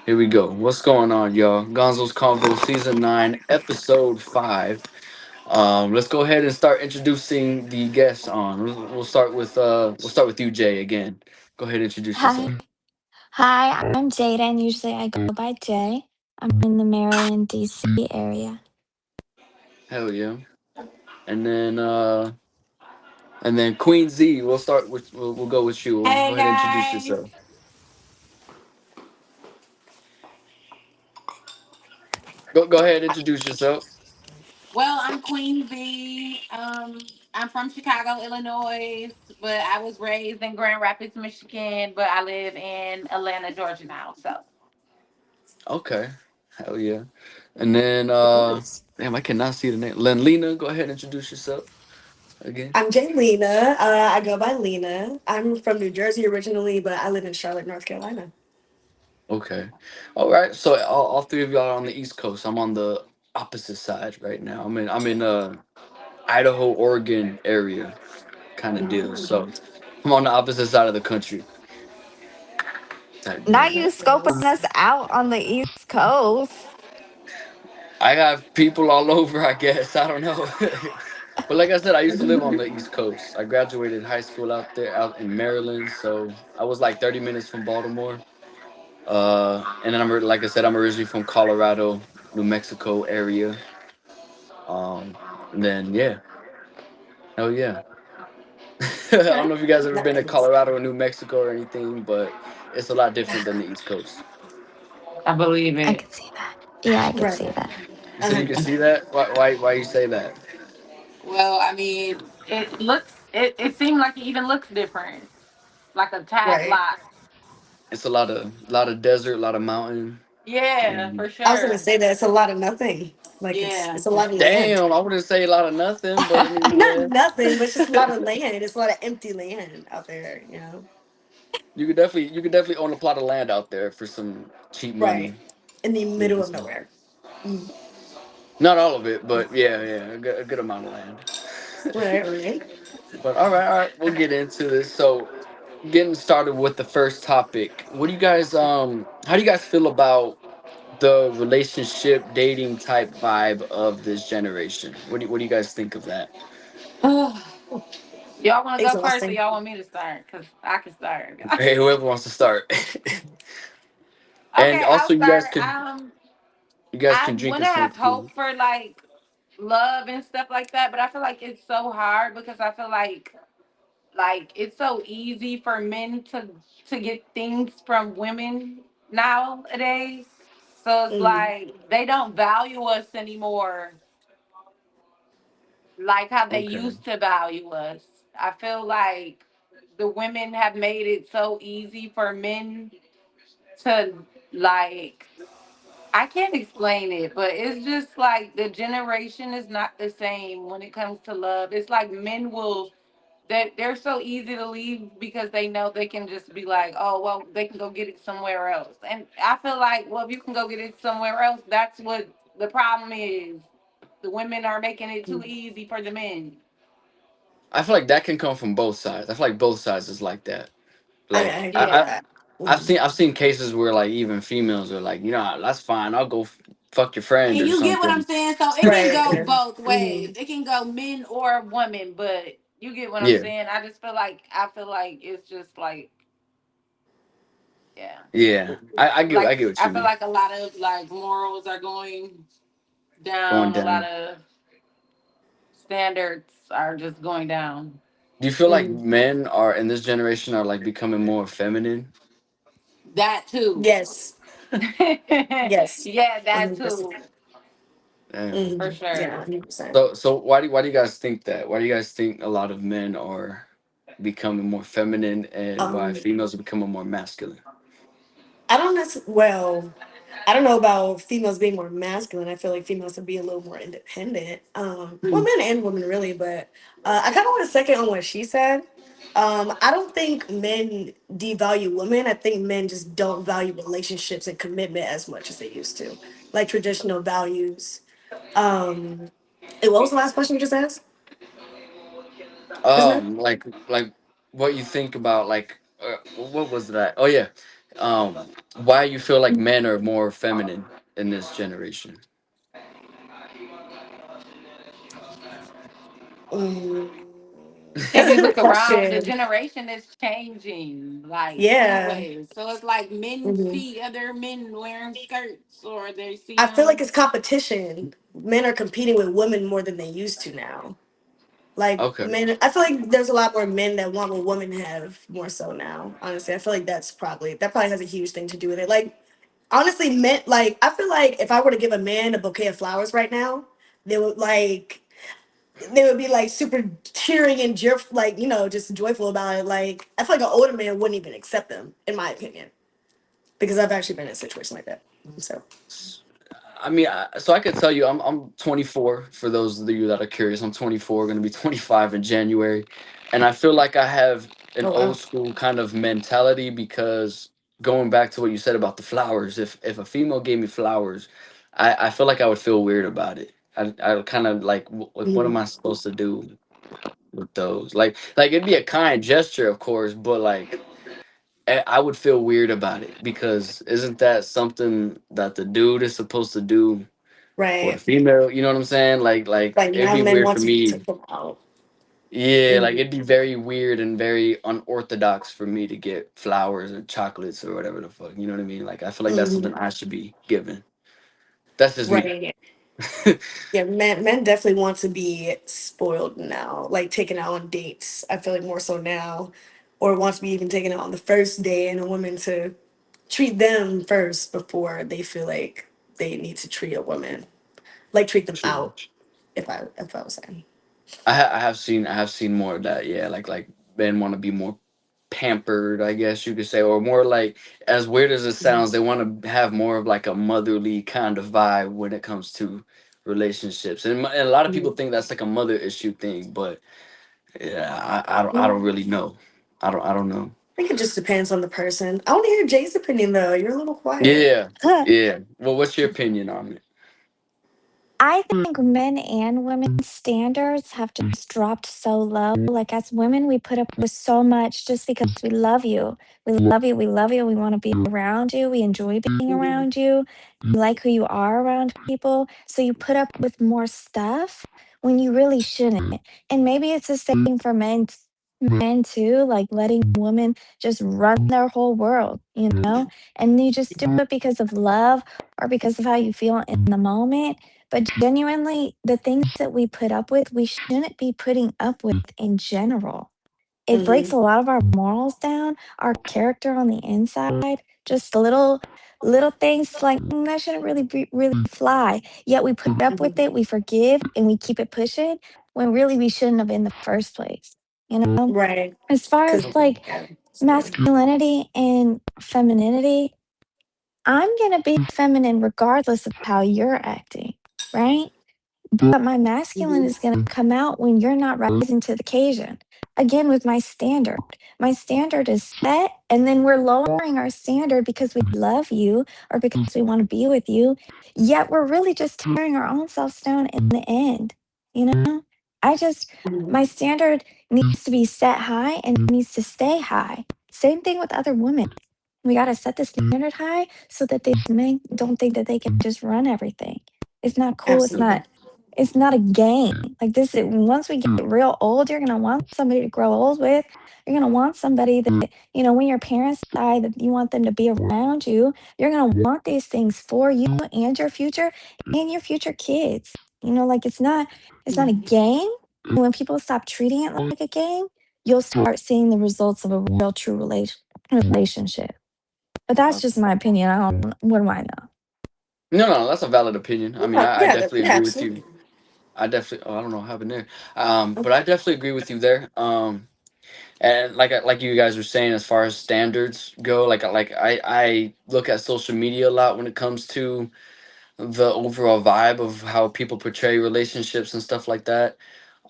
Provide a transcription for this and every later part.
Here we go. What's going on, y'all? Gonzo's Convo Season 9, Episode 5. Let's go ahead and start introducing the guests on. We'll start with you, Jay, again. Go ahead and introduce yourself. Hi. Hi, I'm Jada, and usually I go by Jay. I'm in the Maryland, DC area. Hell yeah. And then Queen Z, we'll go with you. Go Hey ahead and introduce guys. yourself. Go ahead, introduce yourself. Well, I'm Queen V. I'm from Chicago, Illinois, but I was raised in Grand Rapids, Michigan, but I live in Atlanta, Georgia now. So Okay. Hell yeah. And then Nice. damn, I cannot see the name. Leena, go ahead and introduce yourself again. I'm Jay Leena. I go by Leena. I'm from New Jersey originally, but I live in Charlotte, North Carolina. Okay. All right. So all three of y'all are on the East Coast. I'm on the opposite side right now. I'm in Idaho, Oregon area kind of deal. So Mm. I'm on the opposite side of the country type Now deal. you Very scoping nice. us out on the East Coast. I have people all over, I guess. I don't know. But like I said, I used to live on the East Coast. I graduated high school out there out in Maryland, so I was like 30 minutes from Baltimore. And then like I said, I'm originally from Colorado, New Mexico area. Um, and then yeah, hell yeah. I don't Okay. know if you guys ever been to Nice. Colorado or New Mexico or anything, but it's a lot different than the East Coast. I believe I it. could see that. Yeah, I could Right. see that. You said you can 100%. see that? Why you say that? Well, I mean, it seemed like it even looks different, like a tad Right. lot. It's a lot of desert, a lot of mountain. Yeah, And for I was gonna sure. say that it's a lot of nothing. Like Yeah. it's a lot of land. damn, I wouldn't say a lot of nothing, but I mean, Not yeah, nothing, but it's just a lot of land. It's a lot of empty land out there. you could definitely own a plot of land out there for some cheap Right. money. In the You know what I'm middle of saying? nowhere. Mm. Not all of it, but yeah, a good amount of land. Right. Right. But all right, we'll get into this. So, getting started with the first topic. What do you guys how do you guys feel about the relationship dating type vibe of this generation? What do you guys think of that? Y'all want to go first, or Exhausting. y'all want me to start? Cause I can start. Hey, whoever wants to start. And Okay, I'll also start. you guys I can drink want and to have smoke hope too. for like love and stuff like that, but I feel like it's so hard because I feel like it's so easy for men to get things from women nowadays. So it's Mm. like they don't value us anymore like how they Okay. used to value us. I feel like the women have made it so easy for men to like I can't explain it, but it's just like the generation is not the same when it comes to love. It's like men will they're so easy to leave because they know they can just be like, oh well, they can go get it somewhere else. And I feel like, well, if you can go get it somewhere else, that's what the problem is. The women are making it too easy for the men. I feel like that can come from both sides. I feel like both sides is like that. I Like agree with I, Yeah. that. I've Mm. seen I've seen cases where like even females are like, that's fine. I'll go fuck your friend And or you get what I'm something. saying? So it can Right. go Yeah. both ways. Mm. It can go men or women, but you get what I'm Yeah, saying? I feel like it's just like yeah. yeah. I get what I you feel mean. like a lot of like morals are going Going down. A lot down. of standards are just going down. Do you feel like Mm. men are in this generation are like becoming more feminine? That too. Yes. Yes. Yeah, that 100%. too. Damn. For Mm. Yeah. sure. 100%. So why do you guys think that? Why do you guys think a lot of men are becoming more feminine and why Um. females are becoming more masculine? I don't necessarily. Well, I don't know about females being more masculine. I feel like females would be a little more independent. Well, Mm. men and women really, but I kind of want to second on what she said. I don't think men devalue women. I think men just don't value relationships and commitment as much as they used to, like traditional values. Um, and what was the last question you just asked? Isn't it? Like what you think about like what was that? Oh yeah, Why you feel like men are more feminine in this generation? Mm, If that's a you good look around, the question. generation is changing, like Yeah. anyways. So it's like men Hmm. see other men wearing skirts, or they see I feel like them. it's competition. Men are competing with women more than they used to now. Like Okay. men, I feel like there's a lot more men that want what women have more so now. Honestly, I feel like that probably has a huge thing to do with it. Like honestly, men like I feel like if I were to give a man a bouquet of flowers right now, they would like they would be like super cheering and like just joyful about it. Like I feel like an older man wouldn't even accept them, in my opinion, because I've actually been in a situation like that. So. I mean, so I could tell you, I'm 24. For those of you that are curious, I'm 24. Going to be 25 in January, and I feel like I have an Oh old wow. school kind of mentality because going back to what you said about the flowers, if a female gave me flowers, I feel like I would feel weird about it. I kind of like like what am Mhm. I supposed to do with those? Like it'd be a kind gesture, of course, but like I would feel weird about it because isn't that something that the dude is supposed to do for the Right. female? You know what I'm saying? Like Like it'd now be men weird for want to me. come out. Yeah, like Mhm. it'd be very weird and very unorthodox for me to get flowers or chocolates or whatever the fuck. You know what I mean? Like I feel like that's Mhm. something I should be given. That's just me. Right. Yeah, men definitely want to be spoiled now, like taken out on dates. I feel like more so now, or wants to be even taken out on the first day, and a woman to treat them first before they feel like they need to treat a woman, like treat them True. out. If I was saying. I have seen more of that. Yeah, like men want to be more pampered, I guess you could say, or more like, as weird as it Mhm. sounds, they want to have more of like a motherly kind of vibe when it comes to relationships, and a lot of people Mhm. think that's like a mother issue thing, but yeah, I Mhm. don't really know. I don't know. I think it just depends on the person. I want to hear Jay's opinion though. You're a little quiet. Yeah, yeah. Well, what's your opinion on it? I think men and women's standards have just dropped so low. Like as women, we put up with so much just because we love you. We love you. We love you. We want to be around you. We enjoy being Mhm. around you. You like who you are around people. So you put up with more stuff when you really shouldn't. And maybe it's the same for men too, like letting women just run their whole world, and you just do it because of love or because of how you feel in the moment. But genuinely, the things that we put up with, we shouldn't be putting up with in general. It breaks Mhm. a lot of our morals down, our character on the inside. Just little things like that shouldn't really fly. Yet we put up with Mhm. it, we forgive, and we keep it pushing when really we shouldn't have in the first place. You know, Right. as far as Because Okay. like yeah. Yeah. masculinity and femininity, I'm gonna be feminine regardless of how you're acting, right? But my masculine Mhm. is going to come out when you're not rising to the occasion. Again, with my standard. My standard is set, and then we're lowering our standard because we love you or because we want to be with you. Yet we're really just tearing our own selves down in the end. You know, I just, Mhm. my standard needs to be set high and it needs to stay high. Same thing with other women. We got to set the standard high so that these men don't think that they can just run everything. It's not cool. Absolutely. It's not a game. Like this, once we get real old, you're gonna want somebody to grow old with. You're gonna want somebody that, when your parents die, that you want them to be around you. You're gonna want these things for you and your future kids. Like it's not a Mhm. game. And when people stop treating it like a game, you'll start seeing the results of a real true relationship. But that's just Okay. my opinion. I don't. What do I know? No, no, that's a valid opinion. I mean, Yeah. I Yeah. definitely Yeah. agree with Absolutely. you. I definitely. Oh, I don't know what happened there. But I definitely agree with you there. And like you guys were saying, as far as standards go, I look at social media a lot when it comes to the overall vibe of how people portray relationships and stuff like that.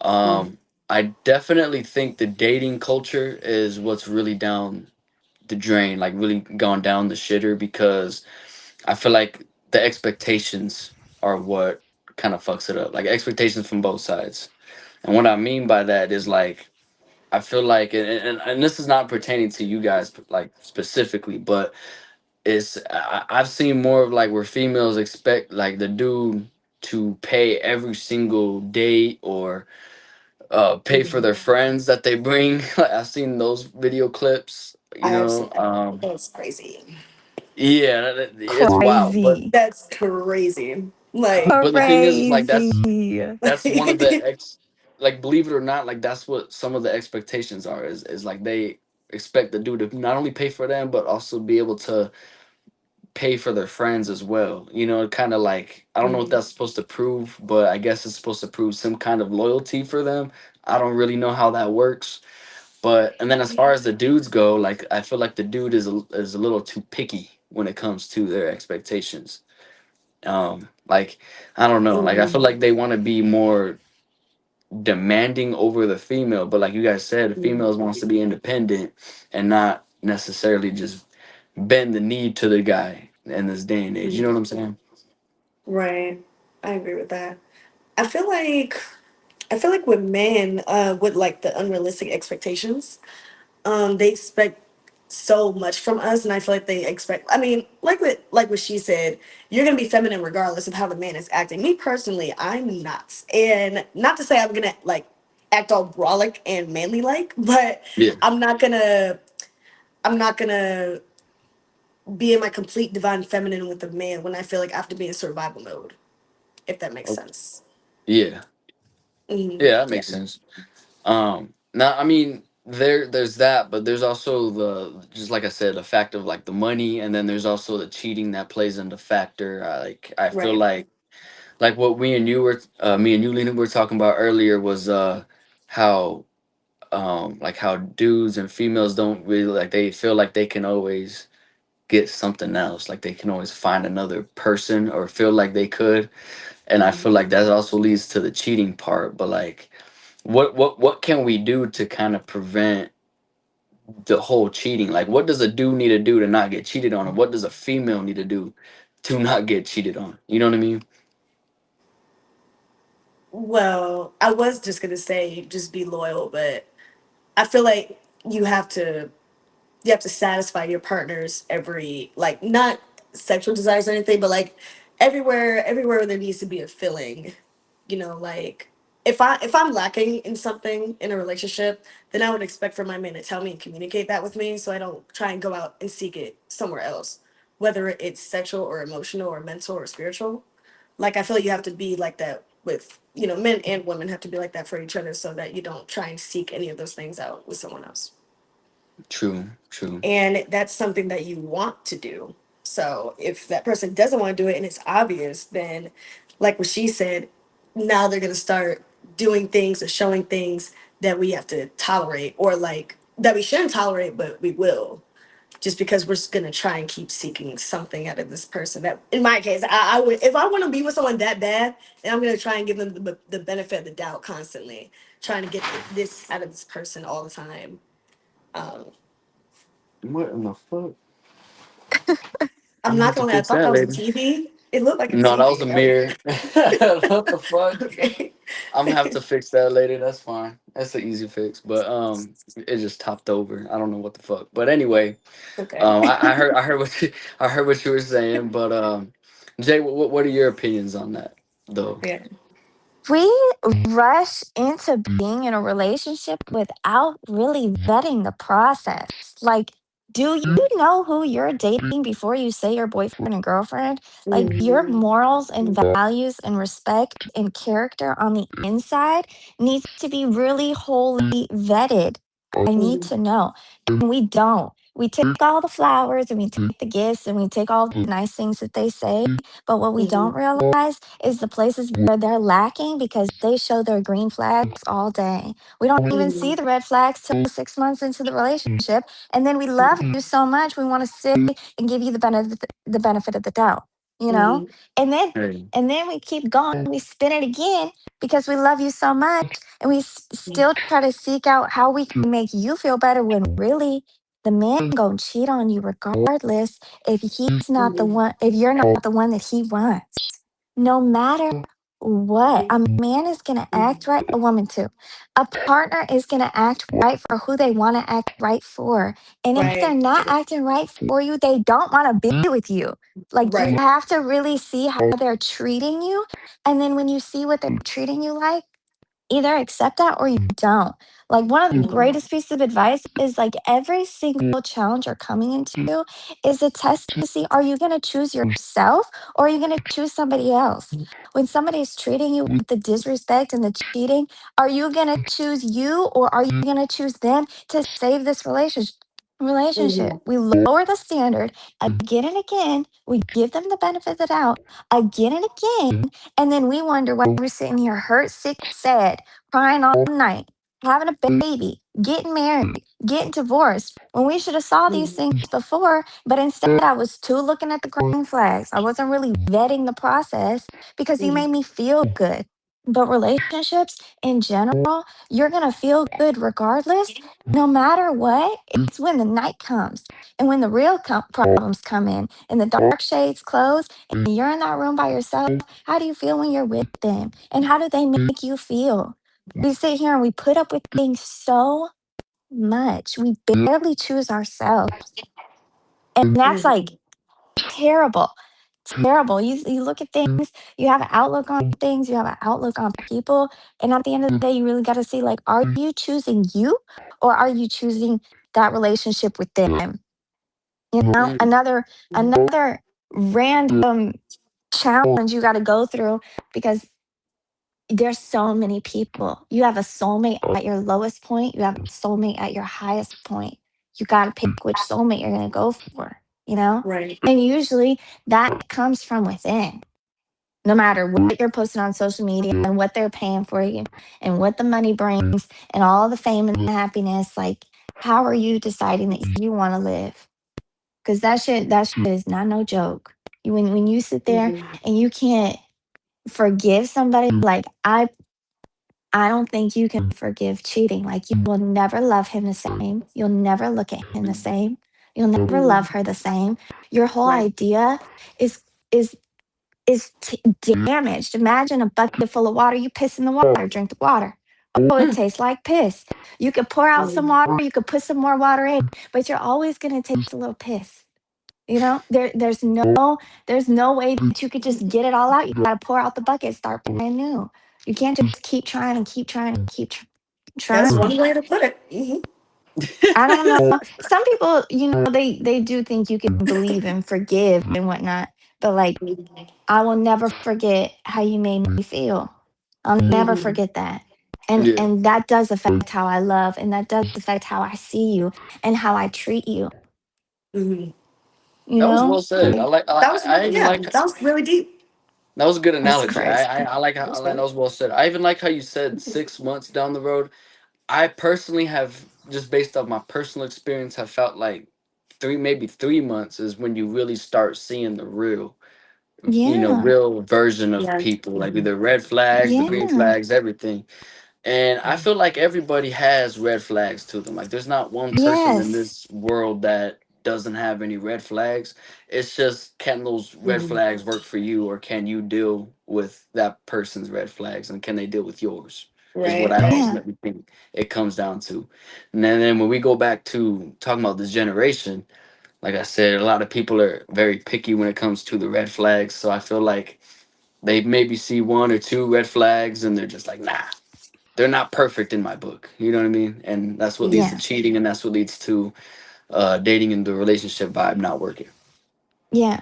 Mhm. I definitely think the dating culture is what's really down the drain, like really gone down the shitter because I feel like the expectations are what kind of fucks it up. Like expectations from both sides. And what I mean by that is like I feel like, and this is not pertaining to you guys like specifically, but I've seen more of like where females expect like the dude to pay every single date or pay for their Mhm. friends that they bring. Like, I've seen those video clips, I you have know. seen that. That's crazy. Yeah, it's wild. But Crazy. That's crazy. Like, but the thing is like Crazy. that's one of the like believe it or not, like that's what some of the expectations are is like they expect the dude to not only pay for them but also be able to pay for their friends as well. You know, kind of like I don't know what Mhm. that's supposed to prove, but I guess it's supposed to prove some kind of loyalty for them. I don't really know how that works. But and then as far as the dudes go, like I feel like the dude is a little too picky when it comes to their expectations. Like I don't know, like I feel Mhm. like they want to be more demanding over the female, but like you guys said, the females wants to be independent and not necessarily just bend the knee to the guy in this day and age. You know what I'm saying? Right. I agree with that. I feel like I feel like with men, with like the unrealistic expectations, they expect so much from us, and I feel like they expect. I mean, like what she said, you're gonna be feminine regardless of how the man is acting. Me personally, I'm not, and not to say I'm gonna like act all brolic and manly like, but Yeah. I'm not gonna. I'm not gonna be in my complete divine feminine with a man when I feel like I have to be in survival mode. If that makes Okay. sense. Yeah. Mm, Yeah, that yeah. makes sense. Now I mean there's that, but there's also the just like I said, the fact of like the money, and then there's also the cheating that plays into factor. I feel Right. like what we and you were me and you Lena were talking about earlier was how like how dudes and females don't really like they feel like they can always get something else, like they can always find another person or feel like they could, and I feel Mhm. like that also leads to the cheating part. But like what can we do to kind of prevent the whole cheating? Like what does a dude need to do to not get cheated on, and what does a female need to do to not get cheated on? You know what I mean? Well, I was just gonna say just be loyal, but I feel like you have to you have to satisfy your partner's every like not sexual desires or anything, but like everywhere there needs to be a filling. Like if I'm lacking in something in a relationship, then I would expect for my man to tell me and communicate that with me, so I don't try and go out and seek it somewhere else, whether it's sexual or emotional or mental or spiritual. Like I feel like you have to be like that with men and women have to be like that for each other so that you don't try and seek any of those things out with someone else, True, true. and that's something that you want to do. So if that person doesn't want to do it and it's obvious, then like what she said, now they're going to start doing things or showing things that we have to tolerate, or like that we shouldn't tolerate but we will, just because we're just going to try and keep seeking something out of this person. That in my case, I would, if I want to be with someone that bad, then I'm going to try and give them the benefit of the doubt constantly, trying to get this out of this person all the time. um, What in the fuck? I'm I'm gonna not have to gonna lie, I fix thought that that was a later. TV. It looked like a No, that was a TV. mirror. What the fuck? Okay. I'm gonna have to fix that later. That's fine. That's an easy fix. But it just topped over. I don't know what the fuck. But anyway, Okay. I heard what I heard what you were saying. But Jay, what are your opinions on that though? Yeah. We rush into being in a relationship without really vetting the process. Like, do you know who you're dating before you say your boyfriend and girlfriend? Like, your Mhm. morals and values and respect and character on the inside needs to be really wholly vetted. I need Mhm. to know. And we don't. We take all the flowers and we take the gifts and we take all the nice things that they say. But what we don't Mhm. realize is the places where they're lacking because they show their green flags all day. We don't even see Mhm. the red flags till 6 months into the relationship. And then we love you so much, we want to sit and give you the benefit of the doubt, you know? Mhm. And then Hey, and then we keep going, we spin it again because we love you so much and we still try to seek out how we can make you feel better when really the man gonna cheat on you regardless if he's not the Mhm. one, if you're not the one that he wants, no matter what? A man is going to act right, a woman too. A partner is going to act right for who they want to act right for. And if they're Right. not acting right for you, they don't want to be with you. Like, you Right. have to really see how they're treating you. And then when you see what they're treating you like, either accept that or you don't. Like, one of the Mhm. greatest pieces of advice is like every single challenge you're coming into is a test to see, are you going to choose yourself or are you going to choose somebody else? When somebody's treating you with the disrespect and the cheating, are you going to choose you or are you going to choose them to save this relationship? Mhm. We lower the standard again and again. We give them the benefit of the doubt again and again, and then we wonder why we're sitting here hurt, sick, sad, crying all night, having a baby, getting married, getting divorced, when we should have saw these Mhm. things before, but instead I was too looking at the green flags. I wasn't really vetting the process because he made Mhm. me feel good. But relationships in general, you're going to feel good regardless, no matter what. It's when the night comes and when the real problems come in and the dark shades close and you're in that room by yourself. How do you feel when you're with them? And how do they make you feel? We sit here and we put up with things so much. We barely choose ourselves. And that's Mhm. like terrible. Terrible. You look at things, you have an outlook on things, you have an outlook on people. And at the end of the day, you really got to see, like, are you choosing you or are you choosing that relationship with them? You know, Mm, another random challenge you got to go through because there's so many people. You have a soulmate at your lowest point, you have a soulmate at your highest point. You got to pick which soulmate you're going to go for, you know? Right. And usually that comes from within. No matter what you're posting on social media and what they're paying for you and what the money brings and all the fame and the happiness, like, how are you deciding that you want to live? Because that shit is not no joke. When you sit there Mhm. and you can't forgive somebody, like, I don't think you can forgive cheating. Like, you will never love him the same. You'll never look at him the same. You'll never love Mhm. her the same. Your whole Right. idea is is is damaged. Imagine a bucket full of water. You piss in the water, drink the water. Oh, it mm, tastes like piss. You could pour out some Mhm. water, you could put some more water in, but you're always gonna taste a little piss. You know, there's no way that you could just get it all out. You gotta pour out the bucket, start brand new. You can't just keep trying and keep trying and keep That's trying. one way to put it. I don't know. Some people, they do think you can believe and forgive and whatnot, but like, Mhm. I will never forget how you made me feel. I'll never Mhm. forget that. And yeah, and that does affect how I love, and that does affect how I see you and how I treat you. Mhm. You that was know, well said. like, That was I really, even yeah. like That was really deep. that was a good that's analogy. crazy. I like how That I was like that good. was well said. I even like how you said 6 months down the road. I personally have just based off my personal experience have felt like maybe 3 months is when you really start seeing the real, Yeah, real version of Yeah. people, like the red flags, the green yeah, flags, everything. And I feel like everybody has red flags to them. Like there's not one person in yes, this world that doesn't have any red flags. It's just can those red Mhm. flags work for you or can you deal with that person's red flags and can they deal with yours? Is what Right. I Right. yeah, ultimately think it comes down to. And then when we go back to talking about this generation, like I said, a lot of people are very picky when it comes to the red flags. So I feel like they maybe see one or two red flags and they're just like, nah, they're not perfect in my book. You know what I mean? And that's what leads to Mhm. yeah, cheating, and that's what leads to dating and the relationship vibe not working. yeah.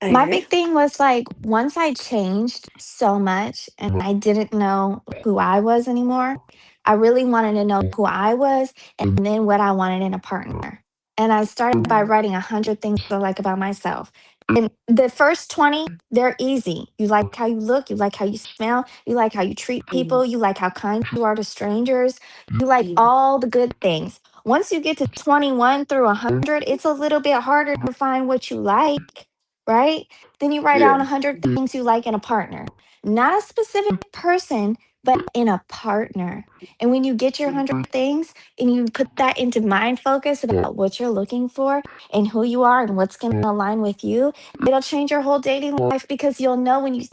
I My agree. big thing was like once I changed so much and I didn't know who I was anymore, I really wanted to know who I was and then what I wanted in a partner. And I started by Mhm. writing 100 things I like about myself. And the first 20, they're easy. You like how you look, you like how you smell, you like how you treat Mhm. people, you like how kind you are to strangers, you like Mhm. all the good things. Once you get to 21 through 100, it's a little bit harder to find what you like, right? Then you write Yeah, down 100 things you like in a partner, not a specific person, but in a partner. And when you get your 100 things and you put that into mind focus about what you're looking for and who you are and what's going to align with you, it'll change your whole dating life because you'll know when you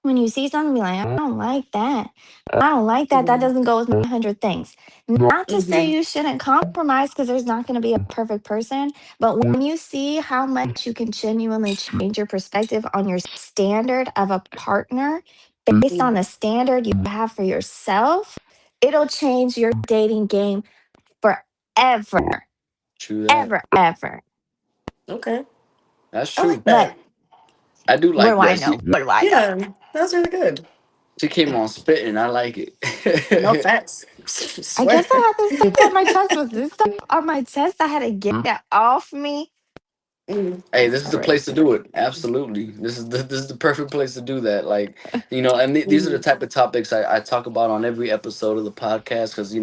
When you see something, be like, I don't like that. I don't like that. That Mhm. doesn't go with my 100 things. Not to say Mhm. you shouldn't compromise because there's not going to be a perfect person. But when you see how much you can genuinely change your perspective on your standard of a partner based on Mhm. the standard you have for yourself, it'll change your dating game forever, True that. ever, ever. Okay, That's I like true. But that. I do what like do I that. know? What do I know? Yeah, that was really good. She came on spitting. I like No it. facts. I Swear. guess I had this stuff on my chest. Was this stuff on my chest? I had to get it off me. Mm. Hey, this is the Whatever. place to do it. Absolutely, this is the perfect place to do that. Like, and these are the Mhm. type of topics I talk about on every episode of the podcast because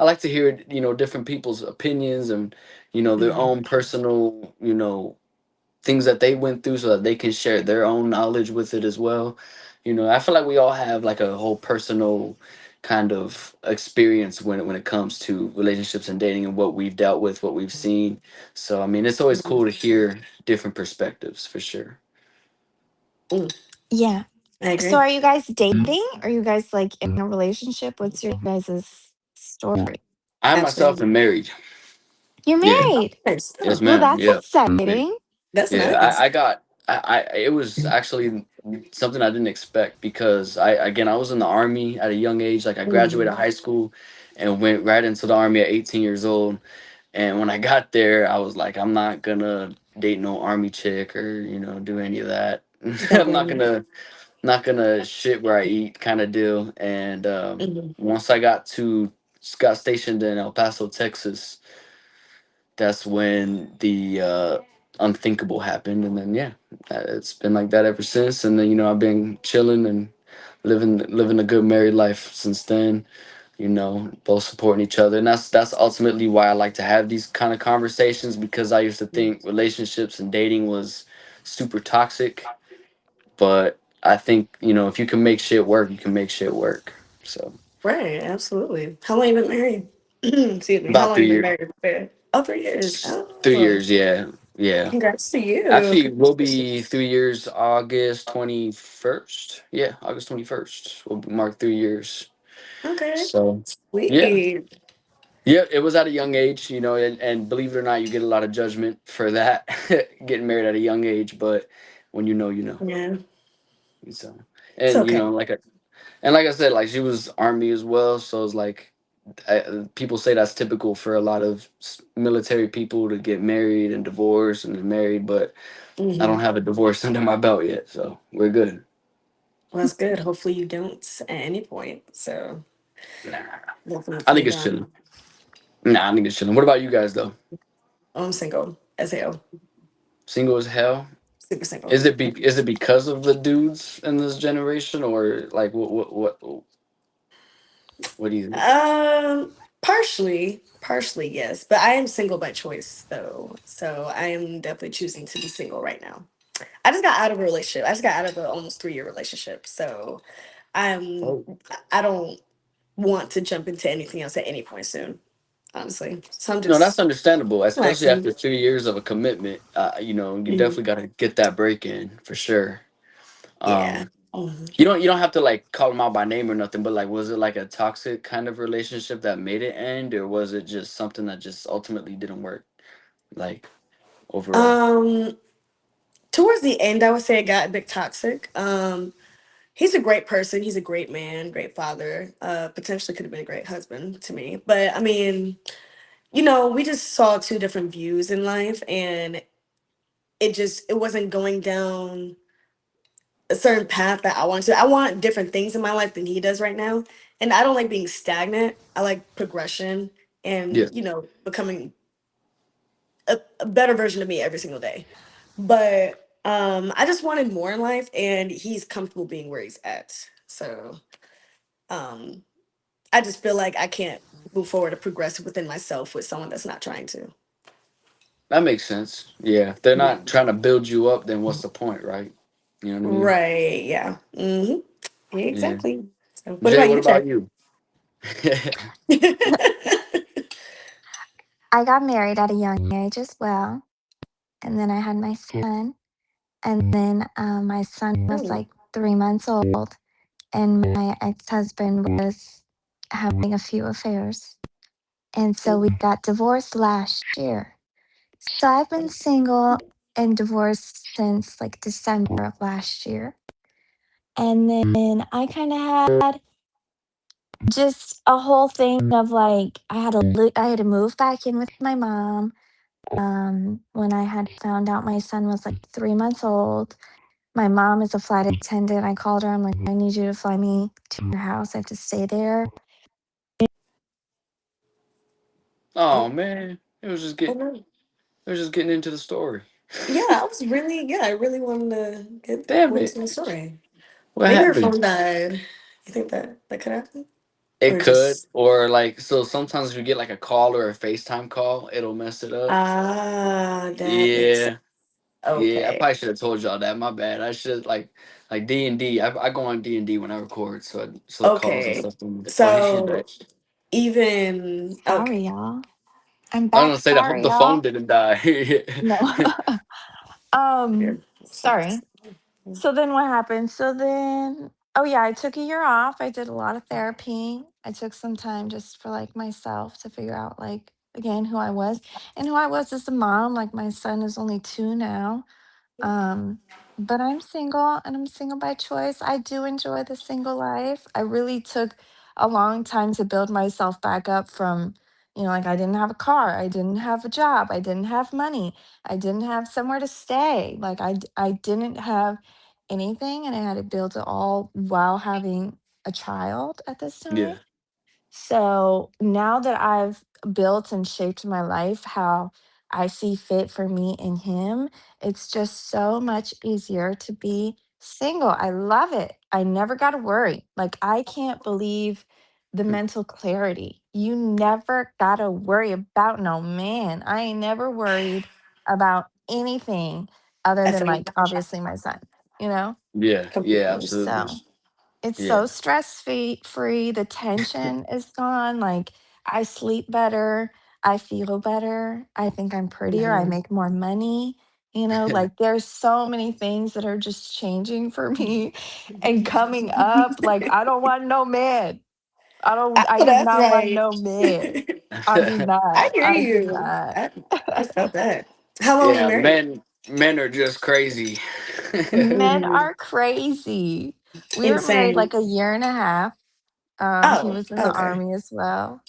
I like to hear different people's opinions and their Mhm. own personal things that they went through so that they can share their own knowledge with it as well. I feel like we all have like a whole personal kind of experience when it comes to relationships and dating and what we've dealt with, what we've seen. So I mean, it's always Mhm. cool to hear different perspectives for sure. Mm. Yeah. I So agree. are you guys dating? Are you guys like in a relationship? What's your guys' story? I myself Absolutely. am married. You're Yeah. married. Nice. Yes, Oh, Well, ma'am. that's Yeah. I'm married. exciting. that's Yeah, nice. it was actually something I didn't expect because I was in the army at a young age. Like I graduated Mhm. high school and went right into the army at 18 years old. And when I got there, I was like, I'm not gonna date no army chick or do any of that. Don't I'm blame me. not gonna shit where I eat kind of deal. And Mhm. once I got stationed in El Paso, Texas, that's when the unthinkable happened, and then yeah, it's been like that ever since. And then I've been chilling and living a good married life since then. Both supporting each other, and that's ultimately why I like to have these kind of conversations because I used to think relationships and dating was super toxic, but I think if you can make shit work, you can make shit work. So Right, absolutely. How long you been married? Excuse me. How about long you three been years, married? Oh, 3 years. 3 years, Oh, yeah, yeah. congrats to you. Actually, we'll be Congratulations. 3 years August 21st. Yeah, August 21st. We'll mark 3 years. Okay. So, yeah. Sweet. Yeah, it was at a young age, and believe it or not, you get a lot of judgment for that, getting married at a young age. But when you know, you know. Yeah. So, It's and, okay. like I said, like she was Army as well. So it's like, people say that's typical for a lot of military people to get married and divorce and then married, but I Hmm. don't have a divorce under my belt yet, so we're good. Well, that's good. Hopefully you don't at any point. So Nah, I definitely think it's chilling. done. Nah, I think it's chilling. What about you guys though? I'm single as hell. Single as hell. Super single. Is it because of the dudes in this generation, or like what do you think? Partially, yes. But I am single by choice though. So I am definitely choosing to be single right now. I just got out of a relationship. I just got out of an almost 3 year relationship. So I'm Oh. I don't want to jump into anything else at any point soon, honestly. So I'm No, that's just understandable, especially relaxing. after 3 years of a commitment. You Mhm. definitely got to get that break in for sure. Yeah. Um, Mhm. you don't have to like call them out by name or nothing, but like, was it like a toxic kind of relationship that made it end, or was it just something that just ultimately didn't work, like overall? Um, Towards the end, I would say it got a bit toxic. He's a great person. He's a great man, great father. Potentially could have been a great husband to me. But I mean, we just saw two different views in life, and it wasn't going down a certain path that I wanted to. I want different things in my life than he does right now. And I don't like being stagnant. I like progression Yeah, and, becoming a better version of me every single day. But I just wanted more in life and he's comfortable being where he's at. So um I just feel like I can't move forward or progress within myself with someone that's not trying to. that makes sense. Yeah, if they're not Mhm. trying to build you up, then what's the point, right? You know what I mean? Right. Yeah. Yeah. Exactly. So what Jay, about what you, Jay? about you? I got married at a young age as well. And then I had my son. And then my son was Mm. like 3 months old, and my ex husband was having a few affairs. And so we got divorced last year. So I've been single and divorced since like December of last year. And then I kind of had just a whole thing of like I had to move back in with my mom when I had found out my son was like 3 months old. My mom is a flight attendant. I called her. I'm like, I need you to fly me to your house. I have to stay there. Oh Oh, man, oh no. it was just getting into the story. Yeah, I was really, yeah, I really wanted to get Damn more it, into the story. what Maybe her happened? phone died. You think that could happen? It Or could, just or like, so sometimes if you get like a call or a FaceTime call, it'll mess it up. that makes sense. Yeah, yeah. I Okay. probably should have told y'all that. My bad. I should like D&D. I go on D&D when I record, so the calls and Okay. stuff don't. Oh, he should die. So even okay. Sorry, y'all. I'm I was back. gonna say that. Hope Sorry, the phone y'all. didn't die. No. Yeah. Sorry. So then what happened? Oh yeah, I took a year off. I did a lot of therapy. I took some time just for like myself to figure out like again who I was and who I was as a mom. Like my son is only 2 now. Um, but I'm single and I'm single by choice. I do enjoy the single life. I really took a long time to build myself back up from, like I didn't have a car, I didn't have a job, I didn't have money, I didn't have somewhere to stay. Like I didn't have anything and I had to build it all while having a child at this time. Yeah, So now that I've built and shaped my life how I see fit for me and him, it's just so much easier to be single. I love it. I never got to worry. Like, I can't believe the mental clarity. You never got to worry about no man. I ain't never worried about anything other I than, think like, obviously my son, you know? yeah, yeah. completely. Absolutely. So. It's Yeah, so stress free, the tension is gone, like, I sleep better, I feel better, I think I'm prettier, I Mhm. make more money, like, there's so many things that are just changing for me and coming up, like, I don't want no man. I I know do that's not want right. no man. I do I not, hear I do you. not. I felt that. How long were you yeah. married? Men are just crazy. Men Mhm. are crazy. We were married, Insane. like, a year and a half. He Oh, was in the okay. army as well.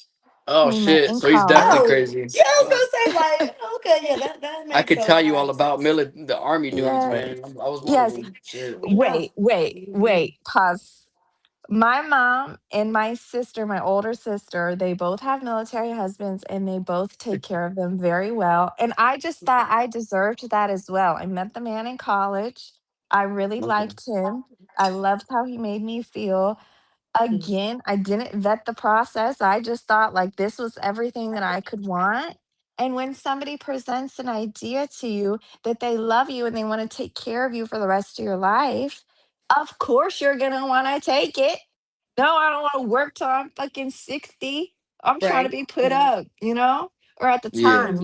Oh We met shit! in So he's definitely college. Oh, crazy. yeah, I was Oh, gonna say like, okay, yeah, that I makes could a tell you lot all of about sense. the army dudes, Yeah. man. I was one of Yes. them. Shit. We know. Wait. Pause. My mom and my sister, my older sister, they both have military husbands and they both take care of them very well. And I just thought I deserved that as well. I met the man in college. I really Okay. liked him. I loved how he made me feel. Again, I didn't vet the process. I just thought like this was everything that I could want. And when somebody presents an idea to you that they love you and they want to take care of you for the rest of your life, of course you're going to want to take it. No, I don't want to work till I'm fucking 60. I'm trying to Right. be put up, Or at the Yeah, time,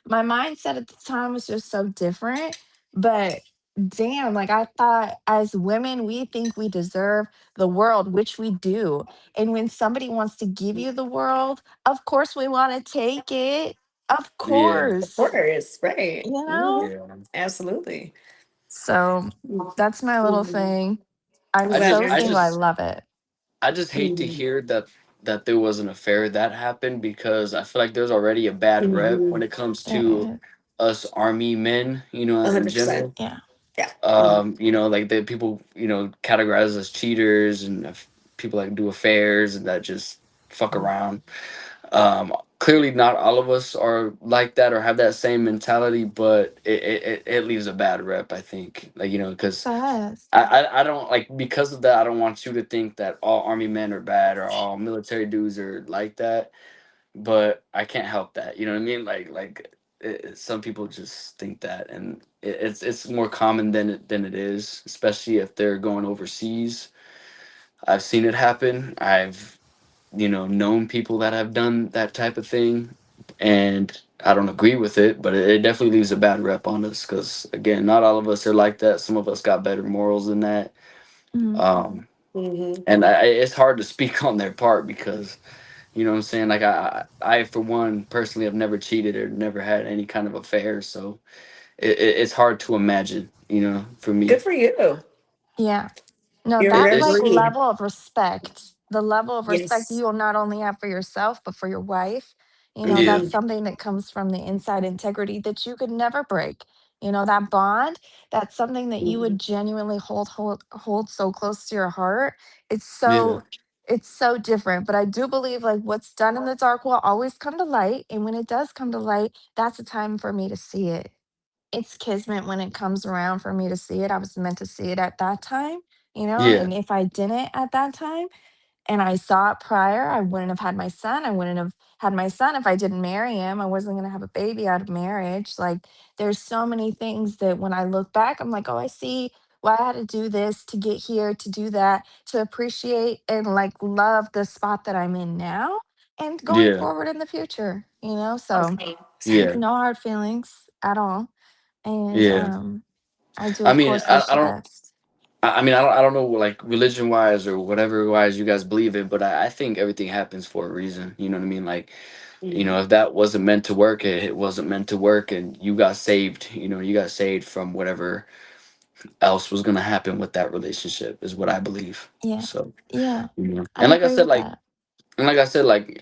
my mindset at the time was just so different. But damn, like I thought as women, we think we deserve the world, which we do. And when somebody wants to give you the world, of course we want to take it. Of yeah, Of course, course, right. you Hmm. know? yeah. Absolutely. So that's my little thing. I'm I'm I glad just, so you're I single. I just, love it. I just hate to Mhm. hear that there was an affair that happened because I feel like there's already a bad rep when Mhm. it comes to Uh, us army men. In 100%. general. yeah. Yeah. Mhm. Like the people, categorize us as cheaters and people that do affairs and that just fuck around. Clearly, not all of us are like that or have that same mentality, but it leaves a bad rep. I think, like because Does. I don't like because of that. I don't want you to think that all army men are bad or all military dudes are like that. But I can't help that. You know what I mean? Some people just think that, and it's more common than it is, especially if they're going overseas. I've seen it happen. I've known people that have done that type of thing, and I don't agree with it, but it definitely leaves a bad rep on us because again, not all of us are like that. Some of us got better morals than that. Mhm. Um, Mm-hmm. and it's hard to speak on their part because you know what I'm saying. Like I for one personally have never cheated or never had any kind of affair, so it's hard to imagine. You know, for Good me, for you. Yeah. No, You're that very it's like brave. level of respect, the level of respect Yes. you will not only have for yourself, but for your wife, yeah, that's Mm-hmm. something that comes from the inside integrity that you could never break. That bond, that's something that you Mm-hmm. would genuinely hold so close to your heart. It's yeah, so it's so different. But I do believe like what's done in the dark will always come to light. And when it does come to light, that's a time for me to see it. It's kismet when it comes around for me to see it. I was meant to see it at that time, yeah, and if I didn't at that time, and I saw it prior, I wouldn't have had my son. I wouldn't have had my son if I didn't marry him. I wasn't going to have a baby out of marriage. Like, there's so many things that when I look back, I'm like, oh, I see why I had to do this to get here, to do that, to appreciate and like love the spot that I'm in now and going yeah, forward in the future, So Same. yeah, Same. no hard feelings at all. And yeah. I do, I of mean, course, wish I the don't. best. I don't know, like religion wise or whatever wise you guys believe in, but I think everything happens for a reason. You know what I mean? Like, Mm-hmm. if that wasn't meant to work, it wasn't meant to work, and you got saved. You got saved from whatever else was gonna happen with that relationship, is what I believe. Yeah. So, Yeah. I and agree with that. like I said, like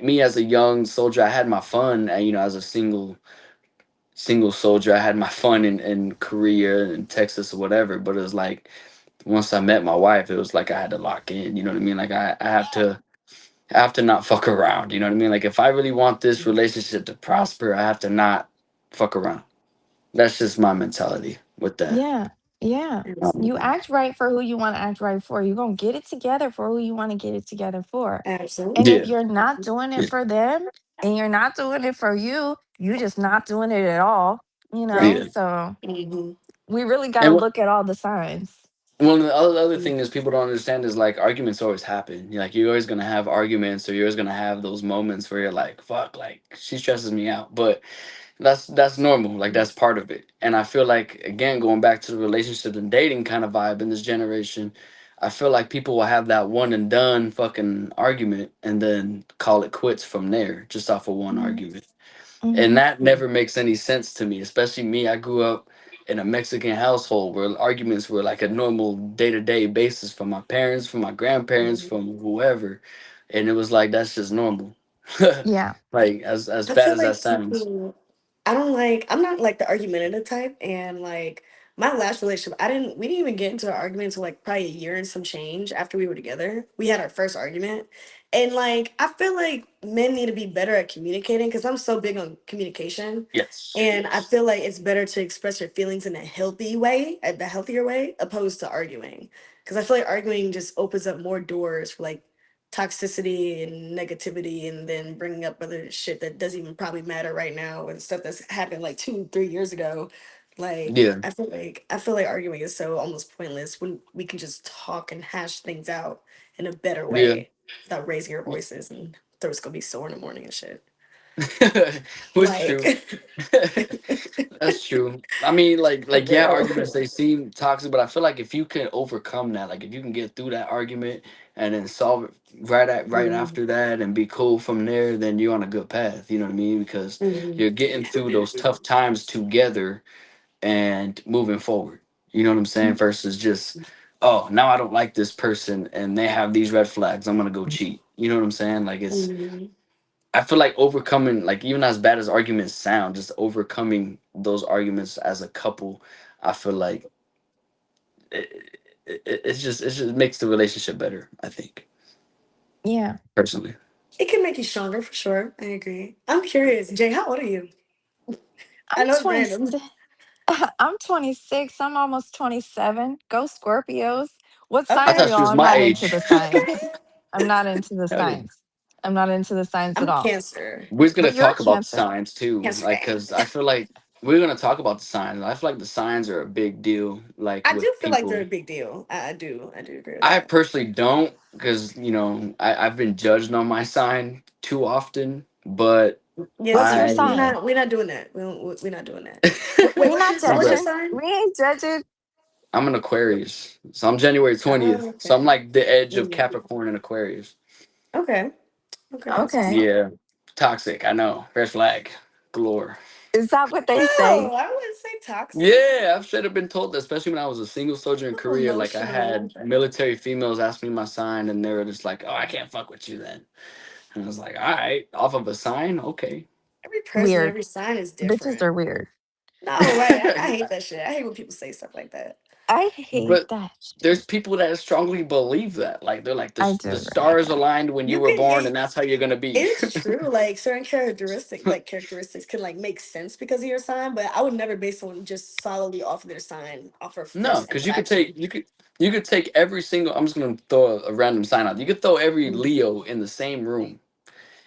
me as a young soldier, I had my fun. As a single soldier, I had my fun in Korea and Texas or whatever. But it was like once I met my wife, it was like I had to lock in. You know what I mean? Like I have to not fuck around. You know what I mean? Like if I really want this relationship to prosper, I have to not fuck around. That's just my mentality with that. Yeah. Yeah. You Absolutely. act right for who you want to act right for. You're going to get it together for who you want to get it together for. And if Absolutely. Yeah, you're not doing it yeah, for them and you're not doing it for you, you just not doing it at all. Right. yeah. So Mm-hmm. we really got to And look at all the signs. one of the other thing is people don't understand is like arguments always happen. Like you're always gonna have arguments, or you're always gonna have those moments where you're like, "Fuck!" Like she stresses me out, but that's normal. Like that's part of it. And I feel like again, going back to the relationship and dating kind of vibe in this generation, I feel like people will have that one and done fucking argument and then call it quits from there, just off of one Hmm. argument. And Hmm. that never makes any sense to me, especially me. I grew up in a Mexican household where arguments were like a normal day-to-day basis from my parents, from my grandparents, Mm-hmm. from whoever. And it was like that's just normal. Yeah. Like as I bad feel as that like sounds. people, I'm not like the argumentative type. And like my last relationship, we didn't even get into an argument until like probably a year and some change after we were together. We had our first argument. And like, I feel like men need to be better at communicating because I'm so big on communication. Yes, And I yes. feel like it's better to express your feelings in a healthy way, the healthier way, opposed to arguing. Because I feel like arguing just opens up more doors for like toxicity and negativity, and then bringing up other shit that doesn't even probably matter right now and stuff that's happened like 2 3 years ago. Like Yeah, I feel like arguing is so almost pointless when we can just talk and hash things out in a better yeah. way without raising our voices and throats gonna be sore in the morning and shit. Which true. Like That's true. I mean, for yeah, real. arguments they seem toxic, but I feel like if you can overcome that, like if you can get through that argument and then solve it right Mhm, after that and be cool from there, then you're on a good path. You know what I mean? Because mhm, you're getting through those tough times together and moving forward. You know what I'm saying? Versus just, oh, now I don't like this person and they have these red flags. I'm gonna go cheat. You know what I'm saying? Like mhm. I feel like overcoming, like even as bad as arguments sound, just overcoming those arguments as a couple, I feel like it just makes the relationship better. I think Yeah. personally. It can make you stronger for sure. I agree. I'm curious, Jay, how old are you? I I'm know it's random. 26. I'm 26. I'm almost 27. Go Scorpios. What I sign are thought Okay. you she was all? I'm my not into age. the signs. I'm not into the Hell yeah. signs. I'm not into the signs I'm at a all. Cancer. We're gonna But you're a talk about the Cancer. signs too, Cancer like gang. because I feel like we're gonna talk about the signs. I feel like the signs are a big deal, like I do with feel like they're people. a big deal. I do. I do agree with I that. personally don't because I've been judged on my sign too often, but Yeah, What's your see, we're I sign? not we're not doing that. We're not doing that. Wait, We're not what's your judging. but sign? We ain't judging. I'm an Aquarius, so I'm January Oh, 20th. So I'm okay. like the edge of Mhm. Capricorn and Aquarius. Okay. Okay, that's what's Okay. up. Yeah, toxic. I know. Red flag galore. Is that what they say? No, I wouldn't say toxic. Yeah, I've should have been told that, especially when I was a single soldier A in little Korea. Like I emotional. had military females ask me my sign, and they were just like, "Oh, I can't fuck with you then." And I was like, "All right, off of a sign, okay." Every person, Weird. every sign is Bitches different. are weird. No, right. I hate that shit. I hate when people say stuff like that. I hate But that shit. there's people that strongly believe that. Like they're like I the do agree with stars that. aligned when you You were can born, and it, that's how you're gonna be. it's true. Like certain characteristics can like make sense because of your sign, but I would never base someone just solely off of their sign, off of No, first because interaction. you could take every single. I'm just gonna throw a random sign out. You could throw every Mm. Leo in the same room,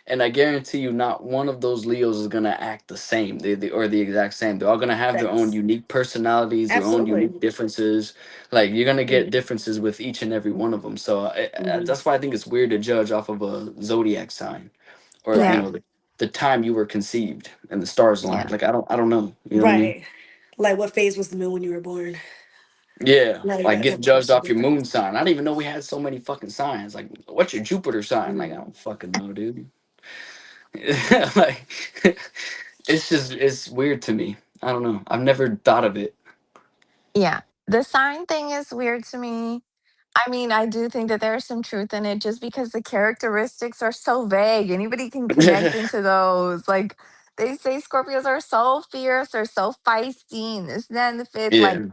and I guarantee you, not one of those Leos is gonna act the same. Or the exact same. They're all gonna have their own Facts. unique personalities, their own Absolutely. unique differences. Like you're gonna get Mhm. differences with each and every one of them. So Mhm. that's why I think it's weird to judge off of a zodiac sign, or Yeah. Right. the time you were conceived and the stars aligned. Yeah. Like I don't know. You know what I mean? Right. Like what phase was the moon when you were born? Yeah, Like like that getting type of judged off your question. moon sign. I didn't even know we had so many fucking signs. Like, what's your Jupiter sign? Like, I Mhm. don't fucking know, dude. Like, it's weird to me. I don't know. I've never thought of it. Yeah. The sign thing is weird to me. I mean, I do think that there's some truth in it just because the characteristics are so vague. Anybody can connect into those. Like they say Scorpios are so fierce or so feisty and this, that, and the fifth. Yeah. Like,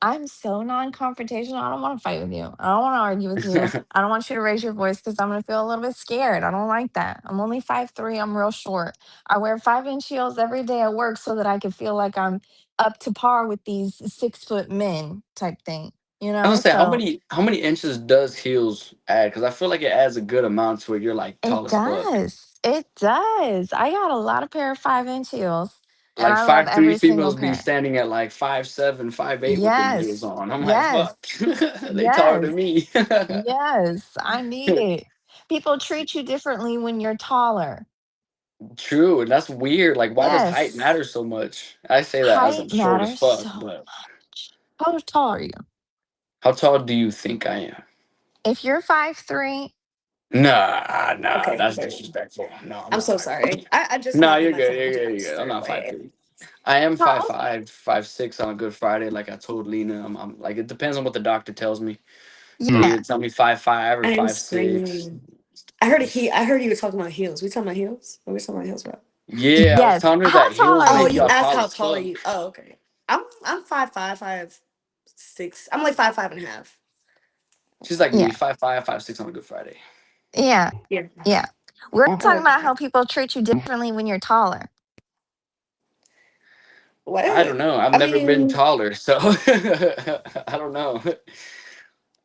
I'm so non-confrontational. I don't want to fight with you. I don't want to argue with you. I don't want you to raise your voice because I'm gonna feel a little bit scared. I don't like that. I'm only 5'3". I'm real short. I wear 5-inch heels every day at work so that I can feel like I'm up to par with these 6-foot men type thing. You I know? was saying, So how many inches does heels add? Because I feel like it adds a good amount to where you're like it tall as fuck. does. It does. I got a lot of pair of 5-inch heels, and Like I love 5'3" every single females be pair. standing at like 5'7", 5'8" with them heels Yes. on. I'm like, Yes. fuck, they taller Yes. than me. Yes. I need it. People treat you differently when you're taller. True, and that's weird. Like, why does height Yes. matter so much? I say that as I'm Height short as matters fuck, so but much. How tall are you? how tall do you think I am? If you're 5'3", Nah, nah, Okay. that's disrespectful. No, I'm I'm not so 5'3". sorry. I just No, want to give you're good. myself You're a good. time to You're good. I'm start. not five Like, three. I am five how five, 5'6" on a good Friday. Like I told Lena, I'm like it depends on what the doctor tells me. They yeah. either tell me 5'5" or I'm 5'6". screaming. I heard you were talking about heels. We talking about heels? What are we talking about heels about? Yeah, I was Yes. telling her How that tall heels are Oh, make you y'all you? asked tall how as tall are fuck. you? Oh, okay. I'm 5'5", 5'6". I'm like 5'5.5". She's like me, Yeah. 5'5", 5'6" on a good Friday. Yeah. Yeah. Yeah. We're talking about Okay. how people treat you differently when you're taller. I What? don't know. I've I never been mean, taller, so I don't know.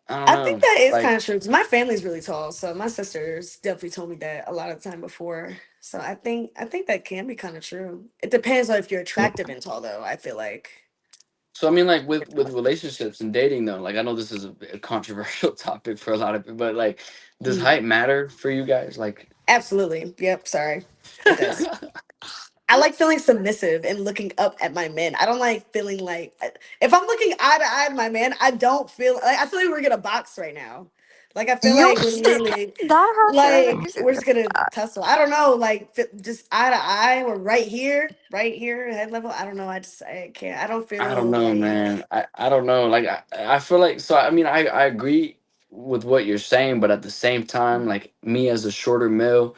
I don't I think know. that is Like, kind of true. 'Cause my family's really tall, so my sisters definitely told me that a lot of the time before. So I think that can be kind of true. It depends on if you're Yeah. attractive and tall, though. I feel like. so I mean, like with relationships and dating though, like I know this is a controversial topic for a lot of people, but like, does Mhm. height matter for you guys? Like, Absolutely. Yep. Sorry. It does. I like feeling submissive and looking up at my men. I don't like feeling like if I'm looking eye to eye at my man, I don't feel like I feel like we're gonna box right now. Like I feel You like we're said literally that hurt like feelings. we're just gonna tussle. I don't know, like just eye to eye. We're right here, head level. I don't know. I can't. I don't I don't feel know, like. man. I don't know. Like, I feel like so. I mean, I agree with what you're saying, but at the same time, like me as a shorter male,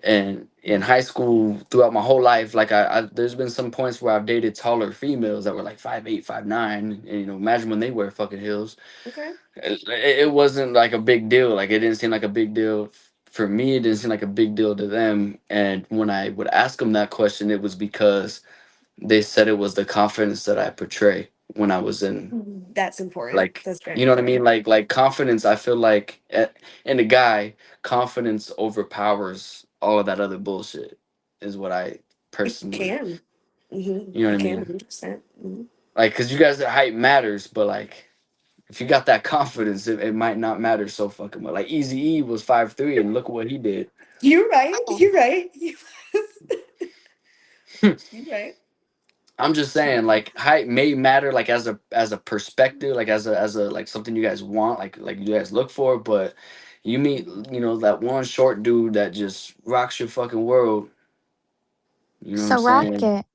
and in high school throughout my whole life, like there's been some points where I've dated taller females that were like 5'8", 5'9", and imagine when they wear fucking heels. Okay. It wasn't like a big deal. Like it didn't seem like a big deal for me. It didn't seem like a big deal to them. And when I would ask them that question, it was because they said it was the confidence that I portray when I was in, That's important. like, That's very you know what I important. mean? Like confidence. I feel like in a guy, confidence overpowers all of that other bullshit. Is what I It personally, can. you know what It I can mean? 100%. Like, cause you guys, height matters, but like if you got that confidence, it might not matter so fucking much. Like Easy E was 5'3", and look what he did. You're right. Oh, You're right. You're right. I'm just saying, like height may matter, like as a perspective, like as a like something you guys want, like you guys look for. But you meet, that one short dude that just rocks your fucking world. You know what I'm So saying? Rocket,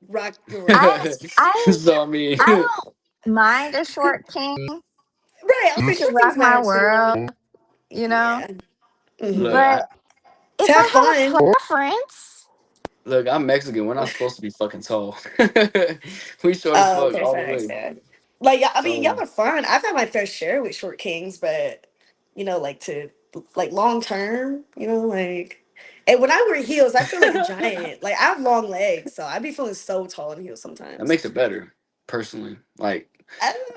Rock your world. I That's I So I mean, I don't mind a short king right. I'll say to short rock things my matter world, too. you know. Yeah. Hmm. look, But To if have I have fun. a preference, I'm Mexican. We're not supposed to be fucking tall. We short as Oh, fuck okay, all the facts. way. Yeah. Like, yeah, I mean, y'all So are fun. I've had my fair share with short kings, but like to like long term, like. And when I wear heels, I feel like a that giant. Like I have long legs, so I be feeling so tall in heels sometimes. makes it better, personally. Like,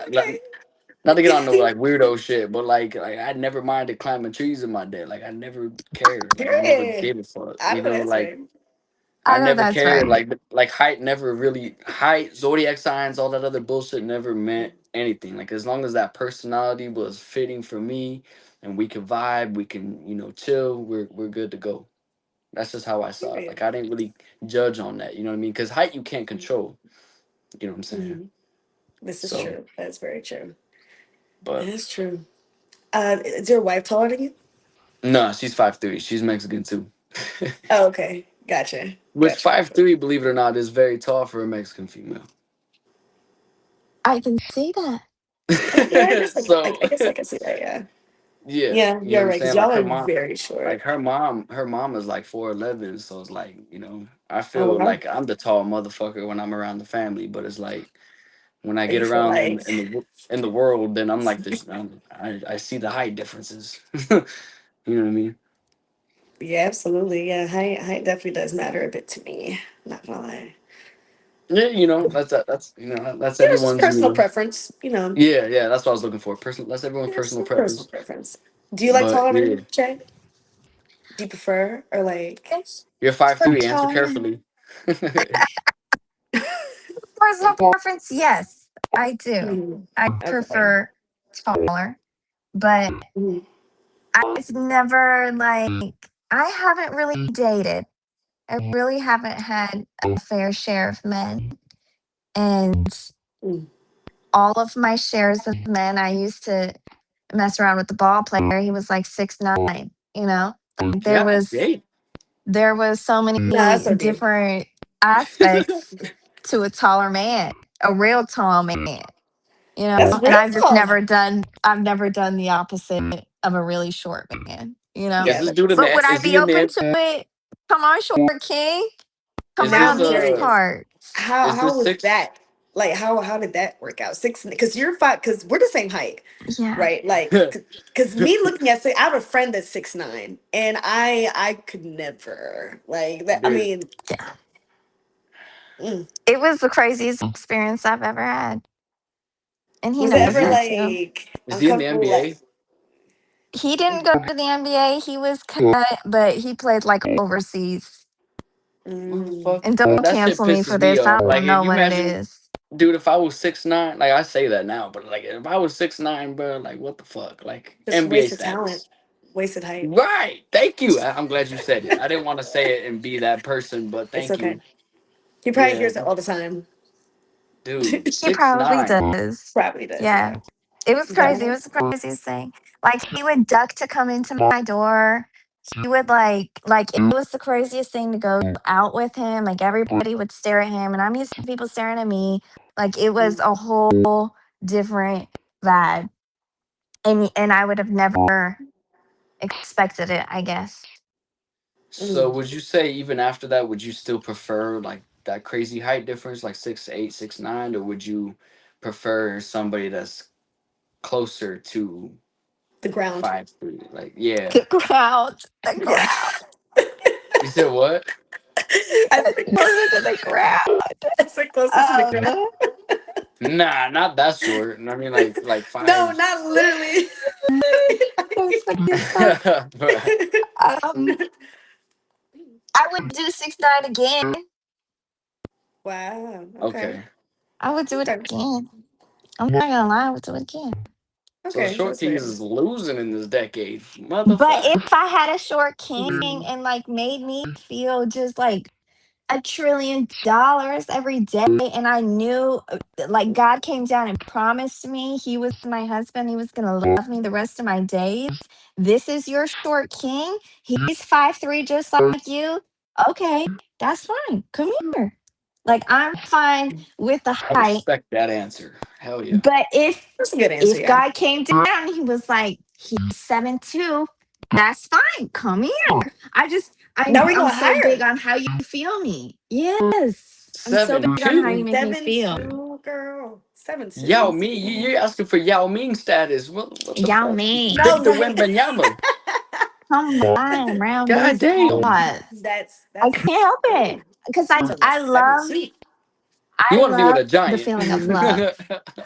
not, Okay. not to get on the like weirdo shit, but like I never minded climbing trees in my day. Like I never cared. Like I never Period. gave a fuck. I know that's Like right. I I know never that's cared. right. Like height never really height, zodiac signs, all that other bullshit never meant anything. Like as long as that personality was fitting for me and we could vibe, we can, chill, we're good to go. That's just how I saw it. Period. Like I didn't really judge on that, you know what I mean? Because height you can't control, you know what I'm saying? Mhm. This is So, true. That's very true. That but is true. Is your wife taller than you? no, she's 5'3". She's Mexican too. Oh, okay. Gotcha. Which Gotcha. five Gotcha. three, believe it or not, is very tall for a Mexican female. I can see that. Yeah, I guess So I guess I can see that. Yeah. yeah, Yeah, you know what you're I'm right. Because saying? y'all are very short. Her mom is like 4'11", so it's like, I Oh feel wow. like I'm the tall motherfucker when I'm around the family, but it's like when I Oh, get you feel around like in the world, then I'm like this. I see the height differences. You know what I mean? yeah, absolutely. Yeah, height definitely does matter a bit to me. Not gonna lie. Yeah, that's Yeah, it's just everyone's. personal preference. Yeah, yeah, that's what I was looking for. Personal. That's everyone's Yeah, it's personal just personal preference. preference. Do you like But taller yeah, men, Jay? Do you prefer or like? you're For 5'3". Answer tall men. carefully. Personal preference, yes, I do. Mhm. I Okay. prefer taller, but Mhm. I've never I haven't really dated. I really haven't had a fair share of men. And Mhm. all of my shares of men, I used to mess around with the ball player. He was like 6'9", you know? Like Yeah, hey, there was so No, that's many okay. different aspects to a taller man, a real tall man, you know? That's And real tall. I've never done the opposite of a really short man, you know? is Yeah, this dude in But would the? I Is be he in open the? to it? Come on, short king. Come Is now this around I'm these curious. parts. How this was six? that? Like how did that work out? Six because you're five because we're the same height, Yeah. right? Like because me looking at I have a friend that's 6'9", and I could never like that. I Dude, mean, Yeah. mm. It was the craziest experience I've ever had. And he Was it is knows ever he that too. like is he in the uncomfortable? Like, NBA? He didn't go to the NBA. He was cut, but he played like overseas. mm, And Motherfucker, don't that shit cancel me pisses for me this. I off. Like, don't if know you what it imagine, is. dude, if I was 6'9", like I say that now, but like if I was 6'9", bro, like what the fuck, like just NBA wasted talent, status. wasted height. Right. Thank you. I'm glad you said it. I didn't want to say it and be that person, but It's thank okay. you. He probably Yeah, hears it all the time. dude, He six probably nine. does. Probably does. Yeah. Yeah. It was crazy. It Yeah. was the craziest thing. Like he would duck to come into my door. He would like it was the craziest thing to go out with him. Like everybody would stare at him and I'm used to people staring at me. Like it was Mm, a whole different vibe. And I would have never expected it, I guess. So mm. would you say even after that, would you still prefer like that crazy height difference, like 6'8", 6'9", or would you prefer somebody that's closer to The ground. 5'3"? Like, yeah. The crowd, the Yeah. crowd, You said what? I said, closer to the crowd. I said closer to the ground. Um, Nah, not that short. I mean, like No, five. not literally. that's funny as fuck. But Um, I would do 6'9" again. Wow. Okay. okay, I would do it Okay. again. I'm not gonna lie, I would do it again. so the Okay. short That's kings fair. is losing in this decade, But motherfucker. if I had a short king Mm. and like made me feel just like $1 trillion every day, and I knew like God came down and promised me he was my husband, he was going to love me the rest of my days. This is your short king. He's 5'3" just like you. Okay, that's fine. Come here. Like I'm fine with the I height, respect that answer. Hell yeah. but That's a good answer. if Yeah. God came down and he was like, he's 7'2", that's fine. Come here. Now we're I'm going so big higher. on how you feel me. Yes. I'm so Seven big on how you two. make me Seven feel. two, girl. Seven Yao two. Ming, you're asking for Yao Ming status. What the Yao fuck? Ming, No, Victor like Wembanyama. come by around God these damn. parts. I that's can't help it. crazy. Because She talking about seven two. You I want to be with love a the giant. feeling of love.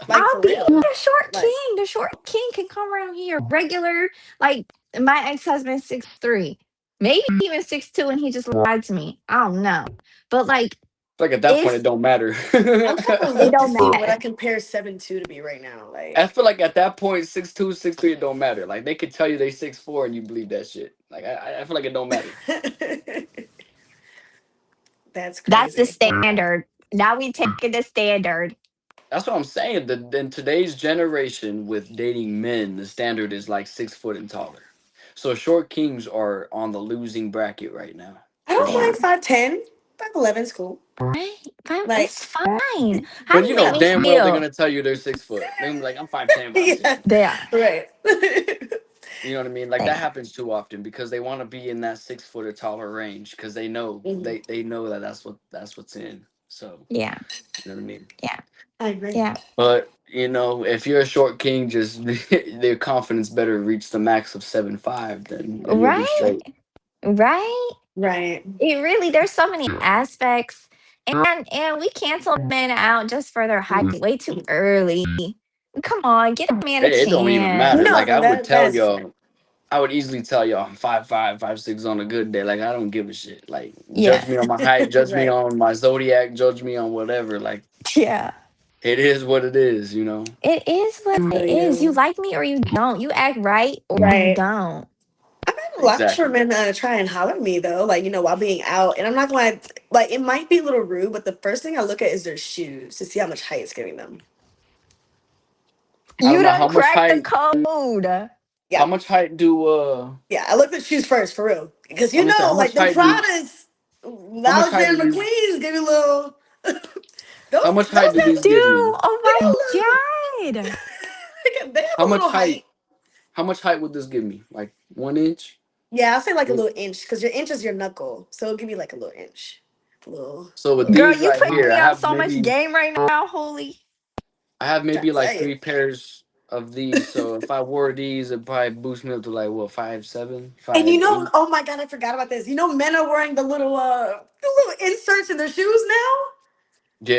Like I'll for be real. the short Like king. The short king can come around here. Regular, like my ex-husband 6'3", maybe even 6'2", and he just lied to me. I don't know. But like Like at that point, it if don't matter. I'm trying to it look to don't see what I matter. compare 7'2" to be right now. I Like feel like at that point, 6'2", 6'3", it don't matter. Like they could tell you they 6'4", and you believe that shit. Like I feel like it don't matter. that's That's the crazy. standard. Now we taking the standard. That's what I'm saying. In today's generation, with dating men, the standard is like 6 foot and taller. So short kings are on the losing bracket right now, I for don't They are. sure. mind 5'10". 5'11" is cool. Right? Fine. Like It's fine. How do But you you know make me damn well they're feel? gonna tell you they're 6 foot. They're gonna be like, I'm 5'10", but I'm six yeah, foot. They are. right. You know what I mean? Like They that are. happens too often because they want to be in that 6 foot or taller range because they know Mhm. they know that that's what's in. So Yeah. you know what I mean. Yeah. I agree. Yeah. But if you're a short king, just their confidence better reach the max of 7'5", then you'll be Right? straight. Right? Right. It really there's so many aspects. And we cancel men out just for their height way too early. Come on, get a man a It don't even chance. matter. No, Like I would tell that's y'all, I would easily tell y'all I'm 5'5", 5'6" on a good day. Like I don't give a shit. Like Yeah. judge me on my height, judge me right. on my zodiac, judge me on whatever. Like Yeah. it is what it is. It is I what feel it is. You you. like me or you don't. You act right or you Right. don't. I've had a lot of short Exactly. men try and holler at me though, like while being out, and I'm not gonna like it might be a little rude, but the first thing I look at is their shoes to see how much height it's giving them. I don't You know done cracked the code. how Yeah, much height do yeah. I look at shoes first for real, because I'm gonna say how like much them height do Pradas, how much height Alexander do these McQueen's give you a little. how much height do They these do. give me? Oh they got my a little, god. they have How a much little height height. how much height would this give me? Like 1 inch? Yeah, I'll say like a little inch, because your inch is your knuckle, so it'll give you like a little inch, a little, So with little. Girl, these you right putting here, me on so much game right now. Holy. I have Trying maybe to tell like you. three pairs of these. So if I wore these, it'd probably boost me up to like what 5'7", And 5'8". oh my god, I forgot about this. Men are wearing the little inserts in their shoes now.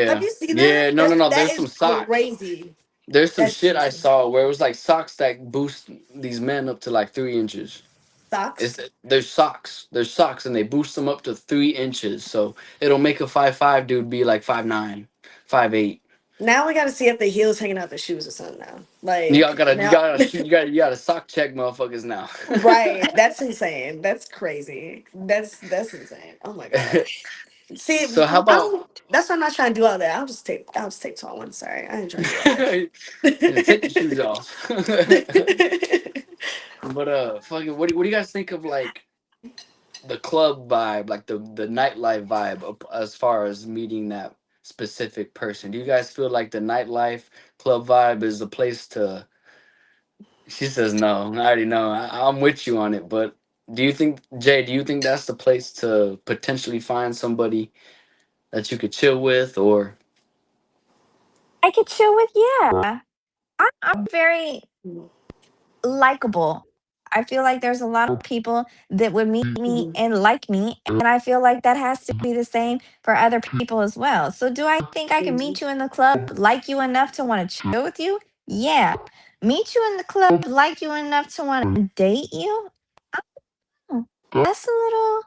Have Yeah. you seen that? Yeah, no. That There's is some socks. crazy. There's some That's shit I crazy. saw where it was like socks that boost these men up to like 3 inches. Socks. There's socks. There's socks and they boost them up to 3 inches. So it'll make a 5'5" dude be like 5'9", 5'8". Now we gotta see if the heels hanging out the shoes or something now. You all Like gotta you now gotta shoot you gotta sock check motherfuckers now. right. That's insane. That's crazy. That's insane. Oh my god. See, So how about that's what I'm not trying to do all that. I'll just take tall ones. Sorry. I ain't trying to do all yeah, take your shoes that. off. But fucking, what do you guys think of like the club vibe, like the nightlife vibe, as far as meeting that specific person? Do you guys feel like the nightlife club vibe is the place to? She says no. I already know. I'm with you on it, but do you think, Jay? Do you think that's the place to potentially find somebody that you could chill with, or I could chill with, yeah. I'm very likable. I feel like there's a lot of people that would meet me Mhm. and like me, and I feel like that has to be the same for other people as well. So, do I think I can meet Mhm. you in the club, like you enough to want to chill with you? Yeah. Meet you in the club, like you enough to want to date you? Oh, that's a little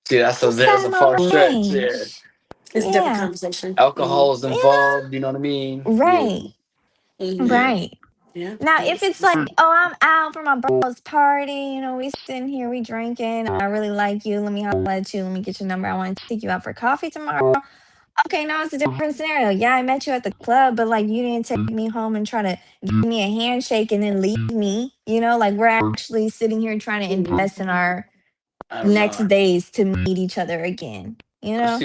see there's outside a of my far stretch? Yeah, range. It's a different Yeah. conversation. alcohol's involved. You know what I mean? Yeah. Right. Hmm. Yeah. Right. Yeah, Now, that if makes it's sense. like, oh, I'm out for my bro's party, we sitting here, we drinking, I really like you, let me holler at you, let me get your number, I want to take you out for coffee tomorrow. Okay, now it's a different scenario. Yeah, I met you at the club, but like you didn't take me home and try to give me a handshake and then leave me. Like we're actually sitting here trying to Mhm. invest in our I don't next know. days to meet each other again. You know?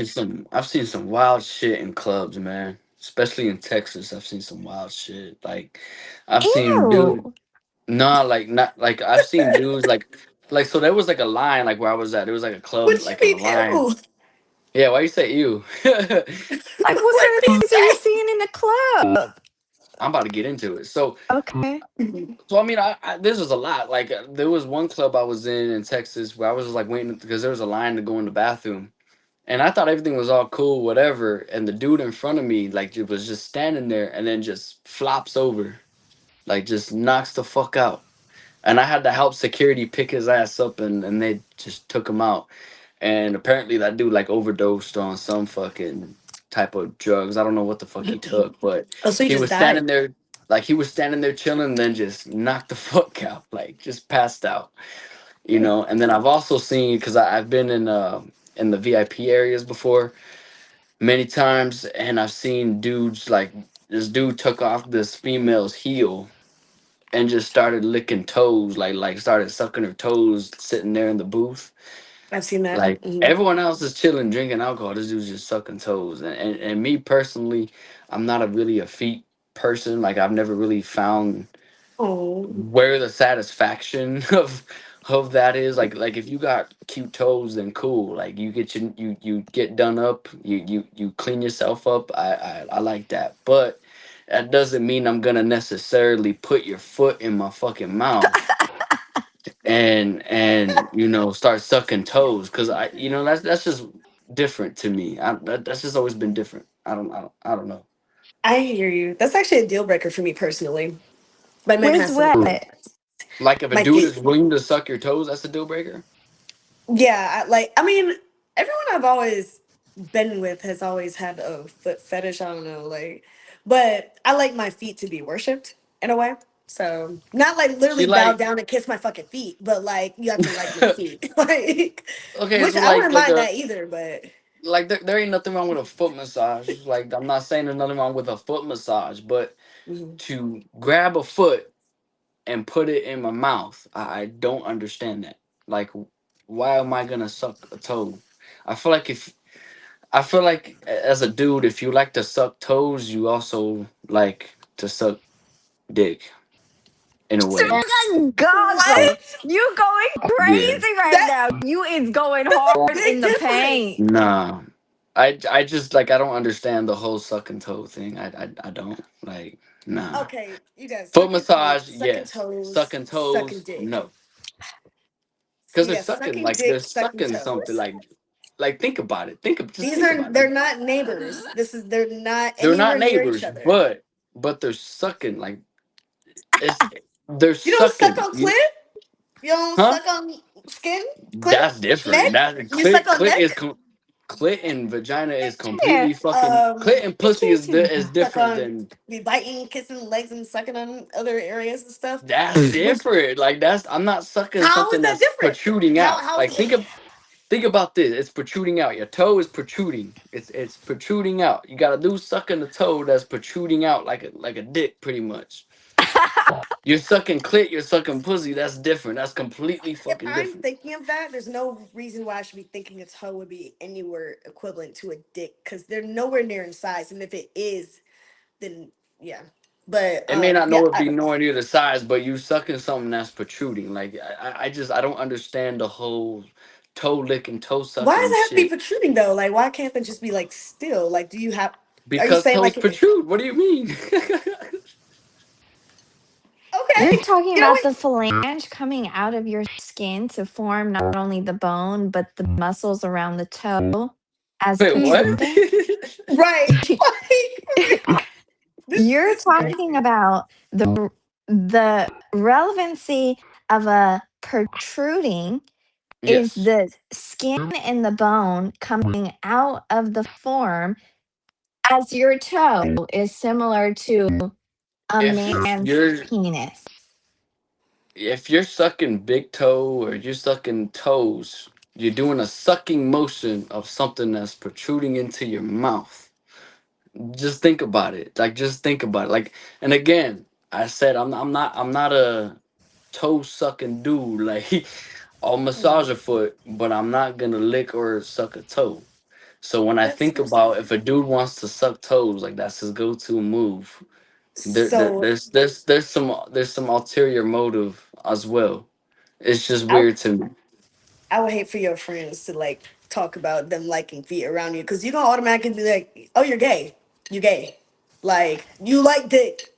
I've seen some wild shit in clubs, man. Especially in Texas, I've seen some wild shit. Like, I've seen dude. Ew. Nah, like not like I've seen dudes like so there was like a line like where I was at. There was like a club What you like in a mean, line. ew? Yeah, why you say you? Like what Like, kind what of do you things are you say? seeing in the club? I'm about to get into it. So Okay. Mhm. I mean, this was a lot. Like there was one club I was in Texas where I was just like waiting because there was a line to go in the bathroom, and I thought everything was all cool, whatever. And the dude in front of me like was just standing there and then just flops over, like just knocks the fuck out. And I had to help security pick his ass up, and they just took him out. And apparently that dude like overdosed on some fucking type of drugs. I don't know what the fuck he took, but Oh, so he he just was died. standing there like he was standing there chilling, and then just knocked the fuck out, like just passed out, Mm. And then I've also seen because I've been in the VIP areas before many times, and I've seen dudes like this dude took off this female's heel and just started licking toes, like started sucking her toes, sitting there in the booth. I've seen that. Like Hmm. everyone else is chilling, drinking alcohol. This dude's just sucking toes. And me personally, I'm not a really a feet person. Like I've never really found Oh, where the satisfaction of that is. Like if you got cute toes, then cool. Like you get done up, you clean yourself up. I like that. But that doesn't mean I'm gonna necessarily put your foot in my fucking mouth and start sucking toes because that's just different to me. That's just always been different. I don't know. I hear you. That's actually a deal breaker for me personally. My man Where's has to what? Like if a my dude feet. is willing to suck your toes, that's a deal breaker. Yeah, I mean, everyone I've always been with has always had a foot fetish. I don't know, like, but I like my feet to be worshipped in a way. So not like She literally bow like down and kiss my fucking feet, but like you have to like your feet, like, okay, which so I like wouldn't like mind a that either. But like there ain't nothing wrong with a foot massage. Like I'm not saying there's nothing wrong with a foot massage, but mhm. to grab a foot and put it in my mouth, I don't understand that. Like, why am I gonna suck a toe? I feel like if I feel like as a dude, if you like to suck toes, you also like to suck dick in a way. Sugar What? Gonzo, you going Yeah. crazy right That now. You is going that's a hard big in the difference. paint. Nah. I just like I don't understand the whole sucking toe thing. I don't like nah. Okay, you guys Foot sucking feet, massage, sucking yes. toes, Sucking sucking toes, dick. no. So Because you they're got sucking sucking like they're dick, sucking sucking something toes. like think about it. Just These think are about they're it. not neighbors. They're not They're not anywhere near each neighbors, other. but they're sucking like it's they're You don't suck sucking. on clit. You don't Huh? suck on skin, clit, That's different. neck. That You suck on clit is neck. clit and vagina is Yeah. completely fucking clit and pussy is Suck different on, than be biting, kissing legs, and sucking on other areas and stuff. that's Which different. Like that's I'm not sucking how is something that that's different? protruding out. How's Like it? think about this. It's protruding out. Your toe is protruding. It's protruding out. You gotta do sucking the toe that's protruding out like a dick pretty much. You're sucking clit, you're sucking pussy, that's different. That's completely If fucking I'm different. thinking of that, there's no reason why I should be thinking a toe would be anywhere equivalent to a dick because they're nowhere near in size. And if it is, then yeah. But It may not yeah. know it be nowhere near the size, but you sucking something that's protruding. Like I don't understand the whole toe licking, toe Why does sucking it have to be shit. protruding though? Like, why can't they just be like still? Like, do you have? Are you Because saying toes like protrude. What do you mean? You're okay? talking You know about what? the phalange coming out of your skin to form not only the bone, but the muscles around the toe as Wait, what? protruding. Right? Like, You're this is talking crazy. about the relevancy of a protruding is Yes. the skin and the bone coming out of the form as your toe is similar to A if man's you're penis. if you're sucking big toe or you're sucking toes, you're doing a sucking motion of something that's protruding into your mouth. Just think about it. Like just think about it. Like, and again, I said I'm not a toe sucking dude. Like I'll massage Mhm. a foot, but I'm not gonna lick or suck a toe. So when I That's think about understandable. if a dude wants to suck toes, like that's his go-to move. So There's some ulterior motive as well. It's just I weird to me. I would hate for your friends to like talk about them liking feet around you because you're gonna automatically be like, oh, you're gay. You gay. Like you like dick.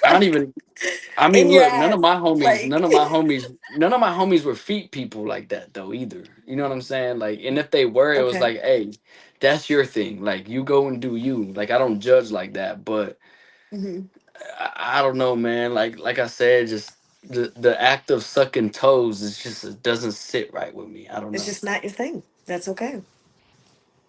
I don't Like even. I in mean, your look, ass. Like none of my homies were feet people like that though either. You know what I'm saying? Like, and if they were, it was okay. like, hey, that's your thing. Like, you go and do you. Like, I don't judge like that, but Hmm. I don't know, man. Like I said, just the act of sucking toes is just it doesn't sit right with me. I don't It's know. just not your thing. That's okay.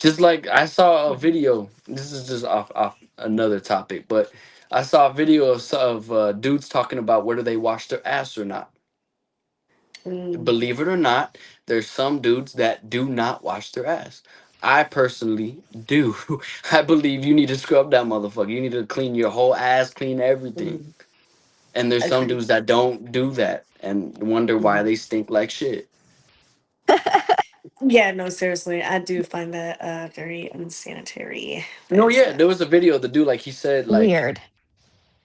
Just like I saw a video. This is just off another topic, but I saw a video of dudes talking about whether they wash their ass or not. Mm. Believe it or not, there's some dudes that do not wash their ass. I personally do. I believe you need to scrub that motherfucker. You need to clean your whole ass, clean everything. Mhm. And there's some Agreed. dudes that don't do that and wonder why Mhm. they stink like shit. Yeah, no, seriously, I do find that very unsanitary. That No, is yeah, there was a video of the dude like Weird.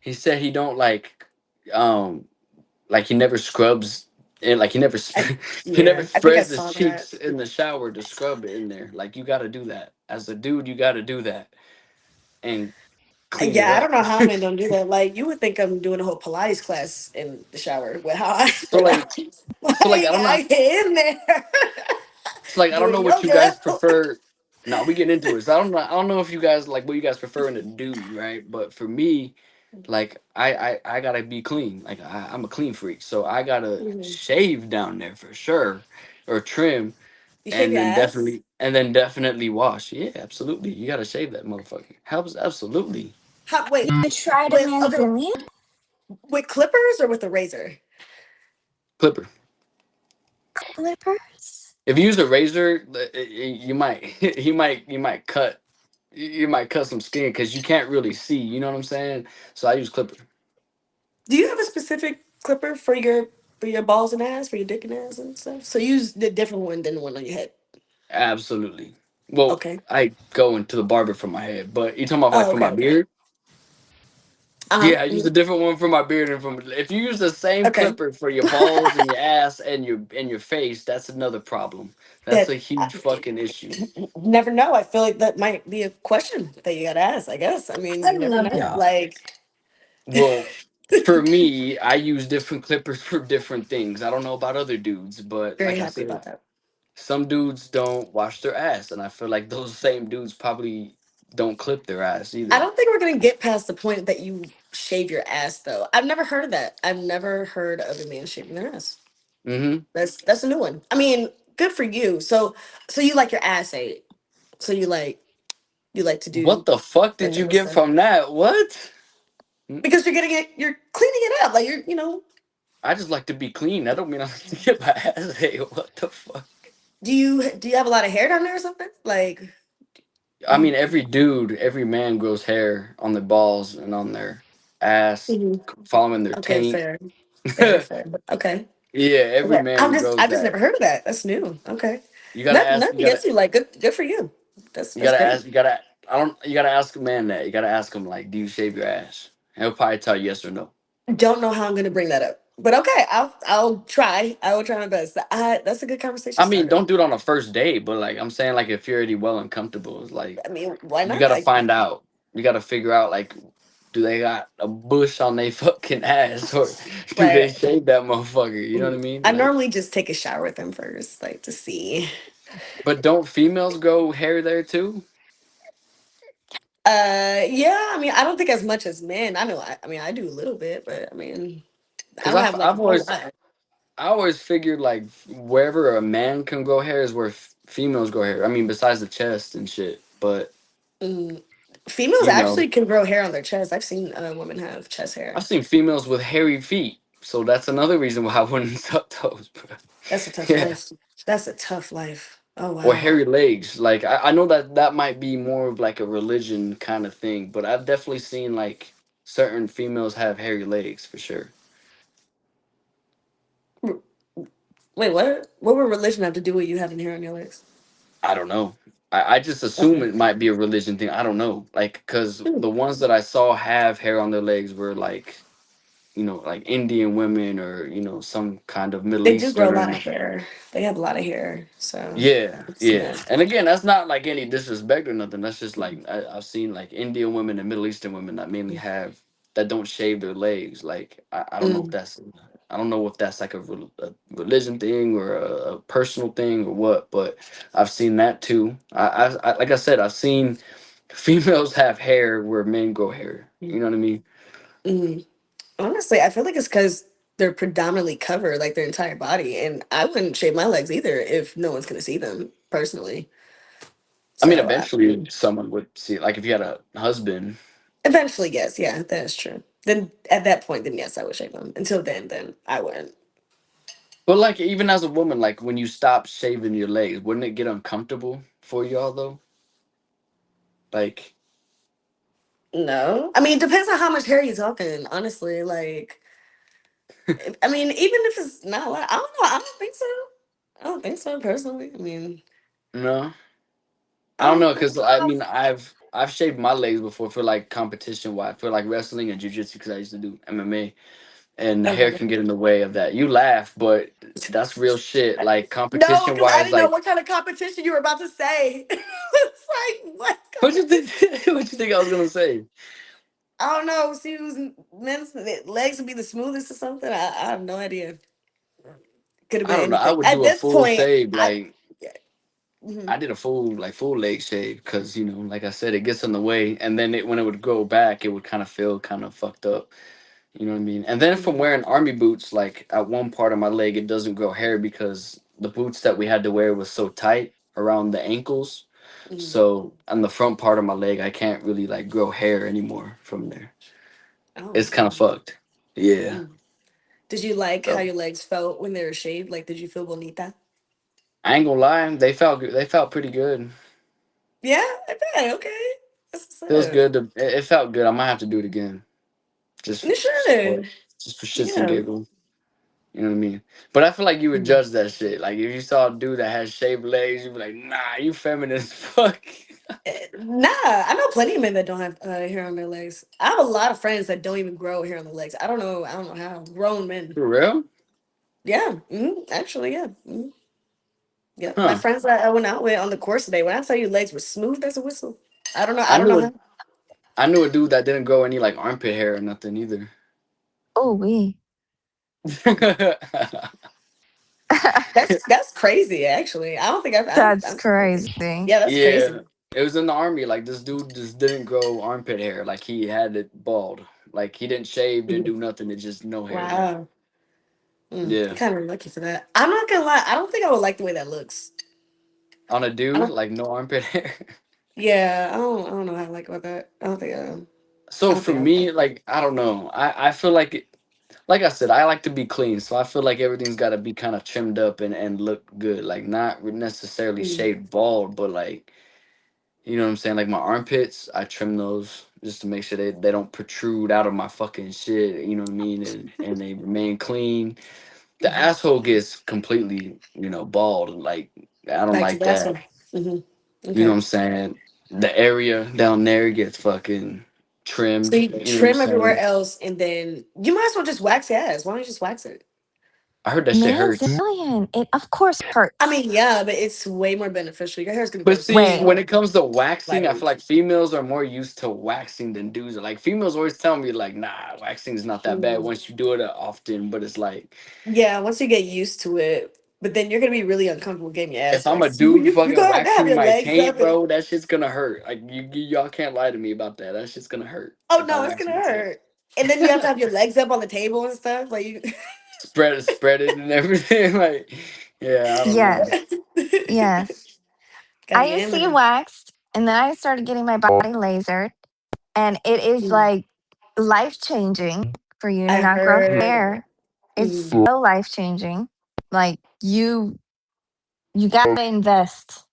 he said he don't um like he never scrubs and like he never I, he never yeah, I think I spreads his saw that. cheeks in the shower to scrub it in there. Like you got to do that as a dude. You got to do that and clean it Yeah, I don't up. know how men don't do that. Like, you would think I'm doing a whole Pilates class in the shower with how I so with like how, like so like I don't know. I get in there So like I don't know doing what you yoga. guys prefer. No, we get into it. So I don't know if you guys like what you guys prefer in a dude, right? But for me, like I gotta be clean. Like I'm a clean freak, so I gotta Mhm. shave down there for sure, or trim, You shave your ass? and then definitely wash. Yeah, absolutely. You gotta shave that motherfucker. Helps absolutely. How, wait, You tried a with man's other in with clippers or with a razor? Clipper. clippers? If you use a razor, you might you might cut some skin because you can't really see. You know what I'm saying? So I use clipper. Do you have a specific clipper for your balls and ass, for your dick and ass and stuff? So you use the different one than the one on your head. Absolutely. Well, Okay. I go into the barber for my head, but you talking about like Oh, for okay, my okay. beard? Uh-huh. Yeah, I use a Mhm. different one for my beard and from. If you use the same Okay. clipper for your balls and your ass and your face, that's another problem. That's a That huge fucking issue. never know. I feel like that might be a question that you gotta ask, I guess. I mean, I you never love know. y'all. Like, Well, for me, I use different clippers for different things. I don't know about other dudes, but very like I happy said, about that. some dudes don't wash their ass, and I feel like those same dudes probably don't clip their ass I either. don't think we're gonna get past the point that you shave your ass though. I've never heard of that. I've never heard of a man shaving their ass. Hmm. That's a new one. I mean, good for you. So you like your ass ate. So you like to What do the fuck that did you type of get stuff. from that? What? Mm, Because you're getting it, you're cleaning it up. Like you're, I just like to be clean. I don't mean I like to get my ass ate. What the fuck? do you have a lot of hair down there or something? Like I mean, you every man grows hair on their balls and on their ass, Mhm. following their Okay, taint. fair. Fair, fair. Okay. Yeah, every Okay. man I grows just that. never heard of that. That's new. Okay. You gotta Nothing ask. nothing against you. Like good for you. You That's gotta great. ask. You gotta. I don't. You gotta ask a man that. You gotta ask him like, do you shave your ass? And he'll probably tell you yes or no. Don't know how I'm gonna bring that up. But okay, I'll try. I will try my best. That's a good conversation I mean, starter. don't do it on a first date, but like I'm saying, like if you're already well and comfortable, it's like I mean, why you not? gotta find out. You gotta figure out like, do they got a bush on their fucking ass or do they Right. shave that motherfucker? You know what I Mhm. mean? I Like, normally just take a shower with them first, like to see. but don't females grow hair there too? Yeah, I mean, I don't think as much as men. I know, I mean, I do a little bit, but I mean, I Because don't have like a I've whole always lot. I always figured like wherever a man can grow hair is where females grow hair. I mean, besides the chest and shit, but Mm. Females You know, actually can grow hair on their chest. I've seen women have chest I've hair. seen females with hairy feet, so that's another reason why I wouldn't suck toes, bro. That's a tough Yeah, life. That's a tough life. Oh or wow. hairy legs. Like I know that that might be more of like a religion kind of thing, but I've definitely seen like certain females have hairy legs for sure. R- Wait, what? What would religion have to do with you having hair on your legs? I don't know. I just assume Okay. it might be a religion thing. I don't know. Like, because Hmm. the ones that I saw have hair on their legs were like, like Indian women or, some kind of Middle They do grow a lot Eastern. of hair. They have a lot of hair, so Yeah, I've seen yeah. that. And again, that's not like any disrespect or nothing. That's just like I've seen like Indian women and Middle Eastern women that mainly have that don't shave their legs. Like I don't know if Mm. that's I don't know if that's like a religion thing or a personal thing or what, but I've seen that too. I like I said, I've seen females have hair where men grow hair. You know what I mean? Mm. Honestly, I feel like it's because they're predominantly covered, like their entire body, and I wouldn't shave my legs either if no one's gonna see them personally. I mean, So eventually someone would see. Like if you had a husband. eventually, yes, yeah, that's true. Then at that point, then yes, I would shave them. Until then I wouldn't. But like even as a woman, like when you stop shaving your legs, wouldn't it get uncomfortable for y'all though? Like No, I mean, it depends on how much hair you're talking. Honestly, like, I mean, even if it's not a lot, I don't know. I don't think so. I don't think so personally. I mean, no, I I don't don't, know because I mean I've shaved my legs before for like competition wise for like wrestling and jujitsu because I used to do MMA and hair okay. can get in the way of that. You laugh, but that's real shit. Like No, competition because I wise, didn't know like what kind of competition you were about to say. It's like what what you think? competition? What you think I was gonna say? I don't know. See whose men's legs would be the smoothest or something. I have no idea. Could have I been don't know. I anything. would At do a this full point, shave I like. yeah. Mhm. I did a full leg shave because like I said, it gets in the way, and then when it would grow back, it would kind of feel kind of fucked up. You know what I mean? And then from Mhm. wearing army boots, like at one part of my leg, it doesn't grow hair because the boots that we had to wear was so tight around the ankles. Mhm. So on the front part of my leg, I can't really like grow hair anymore from there. Oh. It's kind of fucked. Yeah. Mm. Did you like how So your legs felt when they were shaved? Like, did you feel bonita? I ain't gonna lie, they felt good. They felt pretty good. Yeah, I bet. Okay, that's what's Feels up. good. It felt good. I might have to do it again. Just You for should. just for shits and Yeah. giggles. You know what I mean? But I feel like you would Mhm. judge that shit. Like if you saw a dude that has shaved legs, you'd be like, nah, you feminine as fuck. Nah, I know plenty of men that don't have hair on their legs. I have a lot of friends that don't even grow hair on their legs. I don't know. I don't know how. Grown men. For real? Yeah. Actually, yeah. Yeah. My Huh. friends that I went out with on the course today, when I tell you legs were smooth as a whistle, I don't know. I I don't know knew a how. I knew a dude that didn't grow any like armpit hair or nothing either. Oh, we. That's crazy. Actually, I don't think That's I'm crazy. yeah, that's Yeah. crazy. It was in the army. Like this dude just didn't grow armpit hair. Like he had it bald. Like he didn't shave, didn't Mhm. do nothing. It's just no hair there. Wow. Yeah. Kind of lucky for that. I'm not gonna lie. I don't think I would like the way that looks. On a I dude, don't. like no armpit hair. Yeah, I don't know how I like about that. I don't think. I So don't for think I. me, like I don't know. I feel like like I said, I like to be clean, so I feel like everything's got to be kind of trimmed up and look good. Like not necessarily Mm, shaved bald, but like you know what I'm saying. Like my armpits, I trim those just to make sure they don't protrude out of my fucking shit. You know what I mean, and they remain clean. The mhm. asshole gets completely bald. Like I don't Back to like the that. asshole. Hmm. You know what Okay. I'm saying. The area down there gets fucking So trimmed. you You know what I'm trim everywhere saying. else, and then you might as well just wax your ass. Why don't you just wax it? I heard that shit hurts. Million. It of course I hurts. mean, yeah, but it's way more beneficial. Your hair's gonna grow But so much see, Wait. when more. it comes to waxing, I Like, feel like females are more used to waxing than dudes are. Like females always tell me, like, nah, waxing is not that bad mm, once you do it often. But it's like, yeah, once you get used to it, but then you're gonna be really uncomfortable getting your if ass I'm a waxed. dude You fucking gonna have waxing your my legs taint, up, and bro, that shit's gonna hurt. Like y'all can't lie to me about that. That shit's gonna hurt oh if I no, it's wax gonna my taint. hurt. And then you have to have your legs up on the table and stuff. Like you, Spread it and everything. Like, yeah, I don't know. Yes. Yes. gotta I get used in to get there. waxed. And then I started getting my body lasered, and it is Mm. like life changing for you to I not grow heard. hair. It's Mm. so life changing. Like you gotta invest.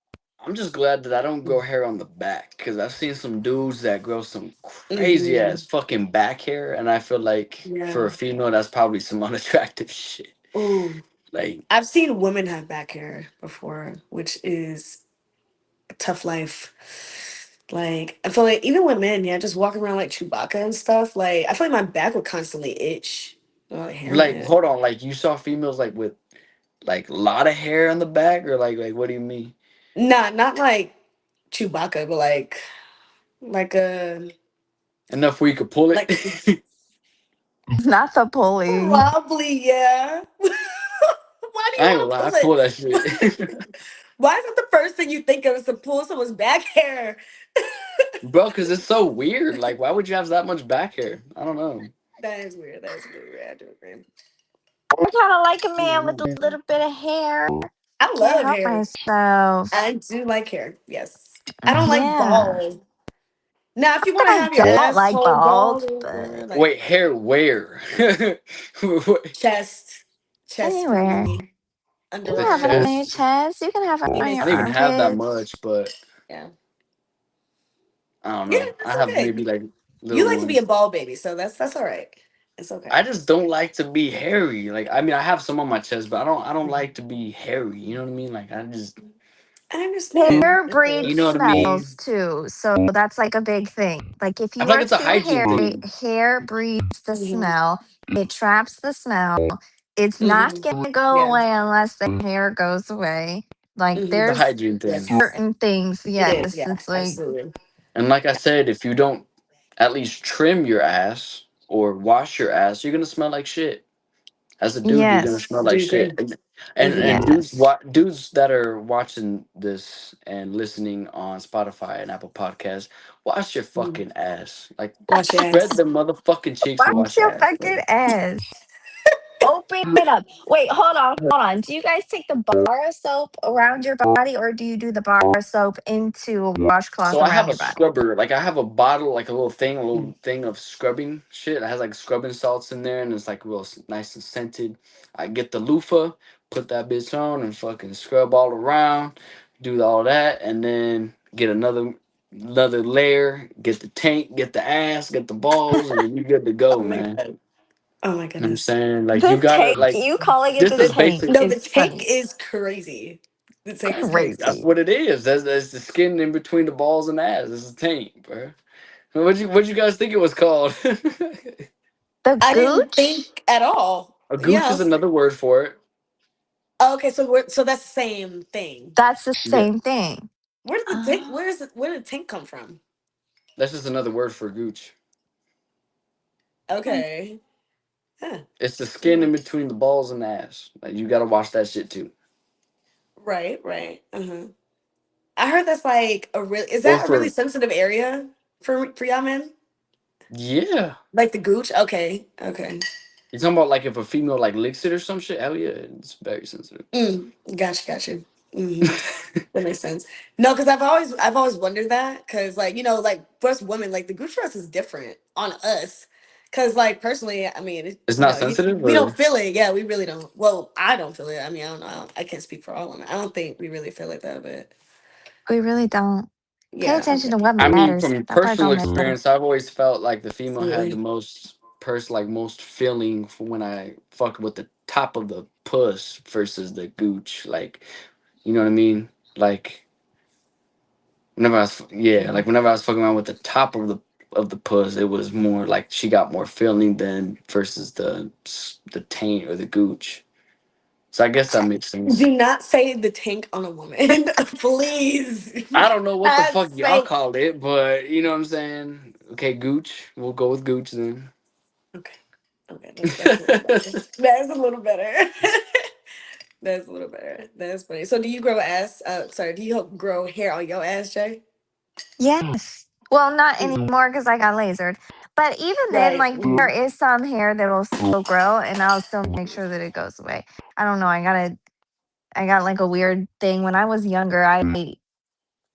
I'm just glad that I don't grow Mm. hair on the back because I've seen some dudes that grow some crazy Mhm. ass fucking back hair, and I feel like for a Yeah. female, that's probably some unattractive shit. Ooh. Like, I've seen women have back hair before, which is a tough life. Like I feel like even with men, yeah, just walking around like Chewbacca and stuff. Like I feel like my back would constantly itch. Oh, hair on it. hold on, like you saw females like with like a lot of hair on the back, or like what do you mean? Nah, not like Chewbacca, but like a Enough where you could pull it. like Not the pulling. probably yeah. Why do you I ain't gonna want to lie, I pull pull it? that shit. Why is it the first thing you think of is to pull someone's back hair? Bro, because it's so weird. Like, why would you have that much back hair? I don't know. That is weird. That is really weird. I do agree. I kind of like a I don't man with know. a little bit of hair. I I can't love help hair. myself. I do like hair. Yes. I don't like Yeah. bald. Now, if you want to I have your don't like asshole bald bald, or but whatever, like Wait, hair where? chest, chest for anywhere. me, You The can have it on your underarms, chest. chest. You can have it on penis your I didn't even hair. have that armpits. much, but Yeah. I don't Yeah, know. I that's have okay. maybe like You little like to be a ones. bald baby, so that's all right. It's I okay. just don't like to be hairy. Like, I mean, I have some on my chest, but I don't like to be hairy. You know what I mean? Like, I just, I understand. Hair I feel you breeds know what I smells mean? too. So that's like a big thing. Like if I you feel like are it's a too hygiene hairy, thing. hair breeds the it. smell. It traps the smell. It's not Hmm. going to go Yeah. away unless the hair goes away. Like Hmm. It's a there's hygiene thing. Yes. certain things. It is. Yes, Yeah. it's like Absolutely. And like I said, if you don't at least trim your ass or wash your ass, you're gonna smell like shit. As a dude, you're gonna smell yes. Do like you shit. agree? And Hmm. dudes, Yes. dudes that are watching this and listening on Spotify and Apple Podcasts, wash your fucking ass. Like, Wash your spread ass. the motherfucking cheeks and Wash wash your your ass, bro. fucking ass. Open it up. Wait, hold on, hold on. Do you guys take the bar of soap around your body, or do you do the bar of soap into a washcloth So I around have a your body? scrubber, like I have a bottle, like a little thing of scrubbing shit. It has like scrubbing salts in there, and it's like real nice and scented. I get the loofah, put that bitch on, and fucking scrub all around, do all that, and then get another layer. Get the tank, get the ass, get the balls, and you good to go, Oh my man. god. Oh my You know what I'm goodness. saying? Like you The gotta tank, like you calling it this the is The tank basic. no, the is tank funny. is crazy. The tank is crazy. That's Crazy. what it is. That's the skin in between the balls and ass. It's a tank, bro. What you guys think it was called? The I didn't gooch? think at all. A gooch is Yes. another word for it. Okay, so so that's the same thing. That's the Yeah, same thing. Where did the tank? Oh, Where did the tank come from? that's just another word for gooch. hmm. Okay. Huh. It's the skin in between the balls and the ass. Like you gotta wash that shit too. Right. Right. Uh-huh. I heard that's like a real. Is Or that a really for sensitive area for y'all men? yeah, Like the gooch? Okay. Okay. you talking about like if a female like licks it or some shit? Hell yeah, it's very sensitive. Gotcha. Gotcha. Hmm. That makes sense. No, because I've always wondered that because like like for us women like the gooch for us is different on us because like personally I mean It's not sensitive, we don't or feel it. Yeah, we really don't. Well, I don't feel it. I mean, I don't know. I can't speak for all women. I don't think we really feel it though. But We really don't pay yeah, attention okay, to what I mean, matters. from That part personal don't matter. experience, I've always felt like the female had the absolutely. most like most feeling for when I fucked with the top of the puss versus the gooch. Like, you know what I mean? Like Mhm. whenever I was fucking around with the top of the puss, it was more like she got more feeling than versus the taint or the gooch. So I guess that makes sense. Do not say the tank on a woman, please. I don't know what the I'd fuck y'all say called it, but you know what I'm saying. Okay, gooch. We'll go with gooch then. okay. Okay, that's a little better. That's a little better. That's a little better. That's funny. So, do you grow ass? Sorry, do you help grow hair on your ass, Jay? Yes. Well, not Mm. anymore because I got lasered. But even then, Right. like there is some hair that will still grow, and I'll still make sure that it goes away. I don't know. I got like a weird thing when I was younger. I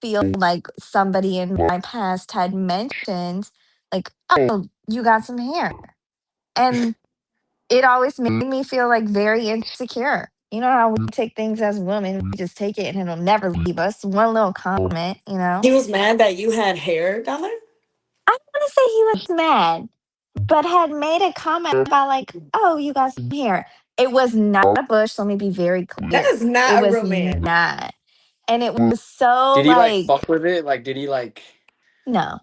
feel like somebody in my past had mentioned, like, oh, you got some hair. And it always made me feel like very insecure. You know how we take things as women, we just take it and it'll never leave us. One little comment, you know. He was mad that you had hair down there. I don't want to say he was mad, but had made a comment about like, oh, you got some hair. It was not a bush. So let me be very That clear. is It not a was real man. not. And it was so Did he like fuck like, with it? Like, did he like? no.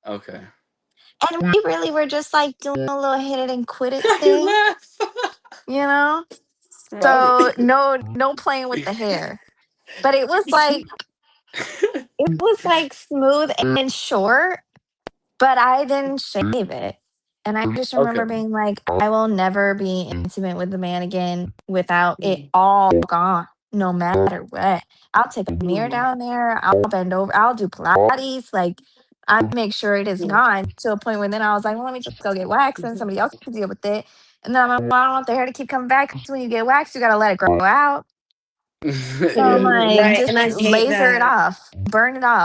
Okay. And we really were just like doing a little hit it and quit it You thing, laugh. you know? Bro. So no playing with the hair. But it was like smooth and short, but I didn't shave it. And I just Okay. remember being like, I will never be intimate with a man again without it all gone, no matter what. I'll take a mirror Mhm. down there, I'll bend over, I'll do Pilates. Like, I make sure it is gone to a point where then I was like, well, let me just go get waxed and somebody else can deal with it. And then I'm like, well, I don't want the hair to keep coming back because when you get waxed, you got to let it grow out. So I'm Yeah. like, Right, just and I hate laser it that. off,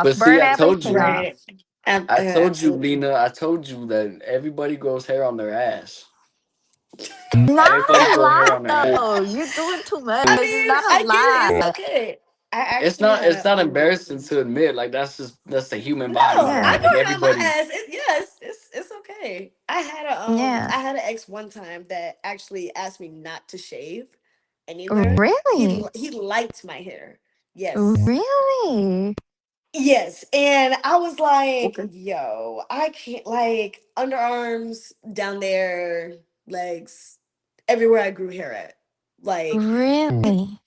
But see, burn I told everything you. off. Right. I told you, Absolutely. Lena. I told you that everybody grows hair on their ass. Not Everybody a grow hair lot on their ass. though. You're doing too much. I It's mean, not a I get it. It's lot. okay. I It's actually not. had It's a not embarrassing to admit. Like that's the human body, no. bro. I Yeah. Like grew it on my everybody. ass. Yes, it's okay. Yeah. I had an ex one time that actually asked me not to shave anywhere. Really? He liked my hair. Yes. Really? Yes. And I was like, Okay. yo, I can't like underarms down there, legs, everywhere I grew hair at. Like, Really?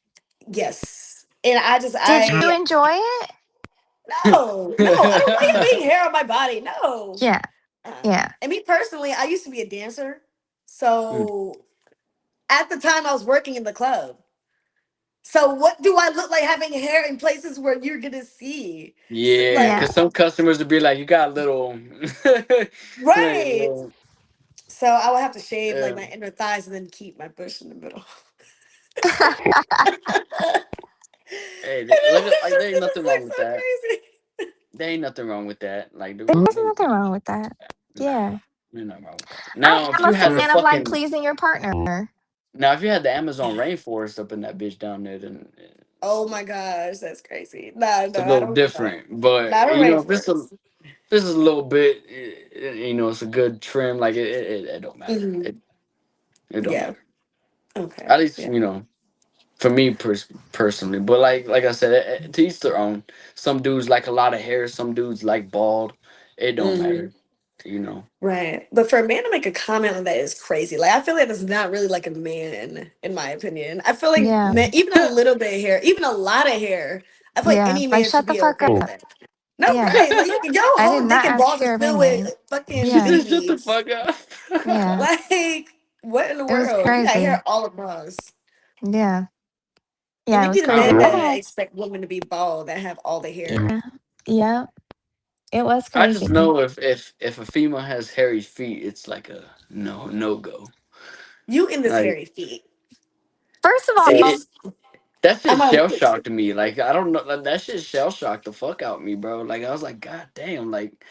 yes. And Did you I enjoy it? no, I don't like having hair on my body. No. Yeah. Yeah. And me personally, I used to be a dancer. Mm. So at the time I was working in the club. So what do I look like having hair in places where you're gonna see? So, Yeah, Yeah. because some customers would be like, "You got a little, like right. little." So I would have to shave like Yeah. my inner thighs and then keep my bush in the middle. Hey, And look at like there ain't it nothing just wrong looks with so that. crazy. There ain't nothing wrong with that. Like, There's nothing wrong with that. nah, Yeah. there's nothing wrong with that. I Now, if am you a had the fan of like fucking pleasing your partner. now, if you had the Amazon rainforest up in that bitch down there, then Oh my gosh, that's crazy. Nah, it's a no, I little don't want that. different. But Not a you know, if it's a rainforest. this is a little bit, you know, it's a good trim. Like it don't matter. Hmm. It don't Yeah. matter. Okay. At least Yeah. you know for me personally. But like I said, to each their own. Some dudes like a lot of hair. Some dudes like bald. It don't Hmm. matter. You know. Right. But for a man to make a comment like that is crazy. Like I feel like that's not really like a man, in my opinion. I feel like Yeah. men, even a little bit of hair, even a lot of hair, I feel like Yeah. any Like man should shut the be fuck okay with up. that. No, Yeah. right. Like your I did whole dick not and ask balls is your filled with opinion. She fucking Yeah. said, "Shut the BBs. fuck up." Yeah. Like, what in the It was world? You got crazy. hair all across. Yeah. And Yeah, we it be was the crazy. men Go um, that ahead. expect women to be bald that have all the hair. Yeah. Yeah. It was I just crazy. know if a female has hairy feet, it's like a no go. You in this Like hairy feet. First of it, all, it that shit I'm on shell shocked me. Like I don't know, like, that shit shell shocked the fuck out me, bro. Like I was like, God damn, like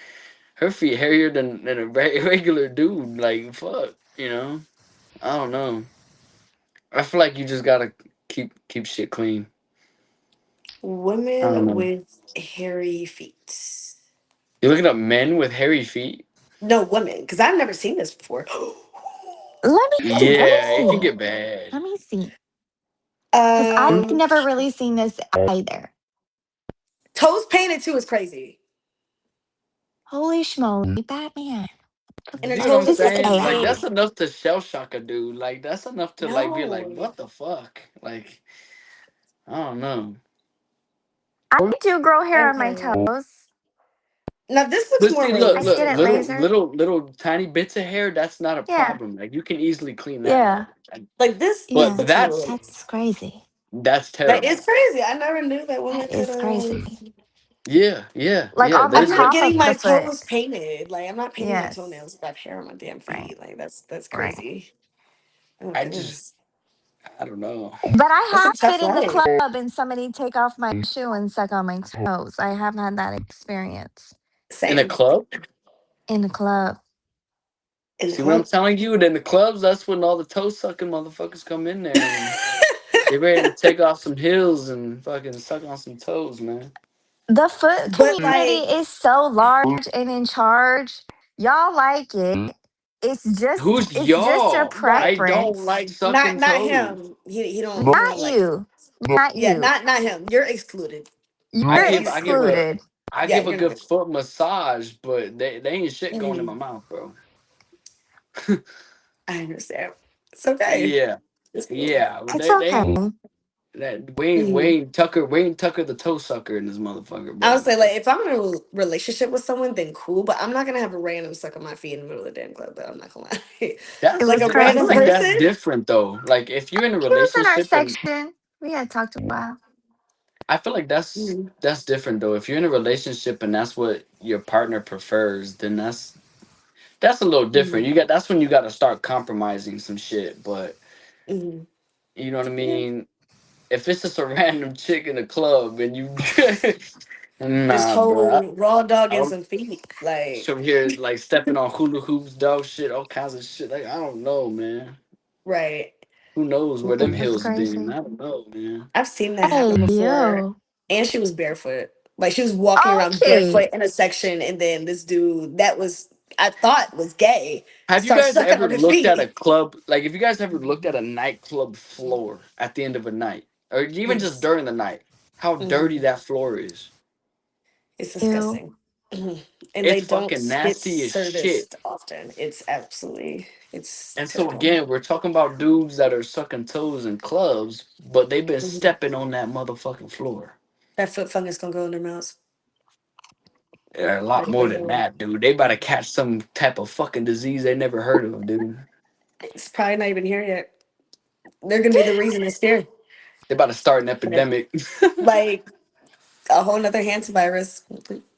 her feet hairier than a regular dude. Like fuck, you know. I don't know. I feel like you just gotta keep shit clean. I don't women know. with hairy feet. You looking up men with hairy feet? No, women, because I've never seen this before. let me Yeah, it can see. get bad. Let me see. Because I've um, never really seen this either. toes painted too is crazy, Holy schmoly, Batman. and her You know what I'm toes is This is fucking saying? Like AI. that's painted. enough to shell shock a dude. Like that's enough to like be like, No, what the fuck? Like I don't know. I do grow hair on my okay. toes. Now this looks But more see, I look, get it realistic. lasered. little tiny bits of hair. That's not a Yeah. problem. Like you can easily clean that Yeah. up. Like this But Yeah. looks more That's realistic. crazy. that's That is terrible. crazy. I never knew that women That could. is crazy. Like Yeah. on the I'm There's not a top of getting my the toes foot. painted. Like I'm not painting my Yes. toenails. If I have hair on my damn Right. feet. Like that's Right. crazy. Oh I just goodness. I don't know. But I That's a have tough been in the life. club and somebody take off my shoe and suck on my toes. I have had that experience In a Same club. in the club. in the See what I'm club. telling you? In the clubs, that's when all the toe sucking motherfuckers come in there and they ready to take off some heels and fucking suck on some toes, man. The foot But community like, is so large and in charge. Y'all like it. Who's It's just your y'all? I right, don't preference. like not sucking not toes. him. He don't Not like. you. Not Yeah, you. not him. You're excluded. I You're give Like, I give a excluded. I yeah, give a you're good not. foot massage, but they ain't shit going in my Mhm. mouth, bro. I understand. It's okay. Yeah, It's cool. yeah. It's They okay. ain't that Mhm. Wayne Tucker the toe sucker in this motherfucker, I bro. would say like if I'm in a relationship with someone, then cool. But I'm not gonna have a random suck on my feet in the middle of the damn club. Though I'm not gonna lie. It Like was a I feel random like crazy. that's person. different though. Like if you're in a He was in our relationship and section. We had talked a while. I feel like Mhm. that's different though. If you're in a relationship and that's what your partner prefers, then that's a little different. Mhm. That's when you got to start compromising some shit. But Mhm. you know what I Yeah. mean. If it's just a random chick in a club and you, Just nah, bro. whole raw dog I and don't some feet. Like from here like stepping on hula hoops, dog shit, all kinds of shit. Like I don't know, man. right. Who knows where them That's hills been? crazy. I don't know, man. I've seen that Hey, happen before. yo. And she was barefoot. Like she was walking around Okay. barefoot in a section, and then this dude that was I thought was gay Have you starts guys sucking ever on her looked at a feet. club? Like, if you guys ever looked at a nightclub floor at the end of a night, or even just Yes. during the night, how dirty Mhm. that floor is? It's Ew. disgusting. Mhm. And they It's don't fucking get nasty as shit. serviced often. It's absolutely it's And so terrible. again, we're talking about dudes that are sucking toes in clubs, but they've been Mhm. stepping on that motherfucking floor. That foot fungus gonna go in their mouths. They're a lot Like more they than will. that, dude. They about to catch some type of fucking disease they never heard of, dude. It's probably not even here yet. They're gonna be the reason it's here. They about to start an Like epidemic. like a whole nother hands virus.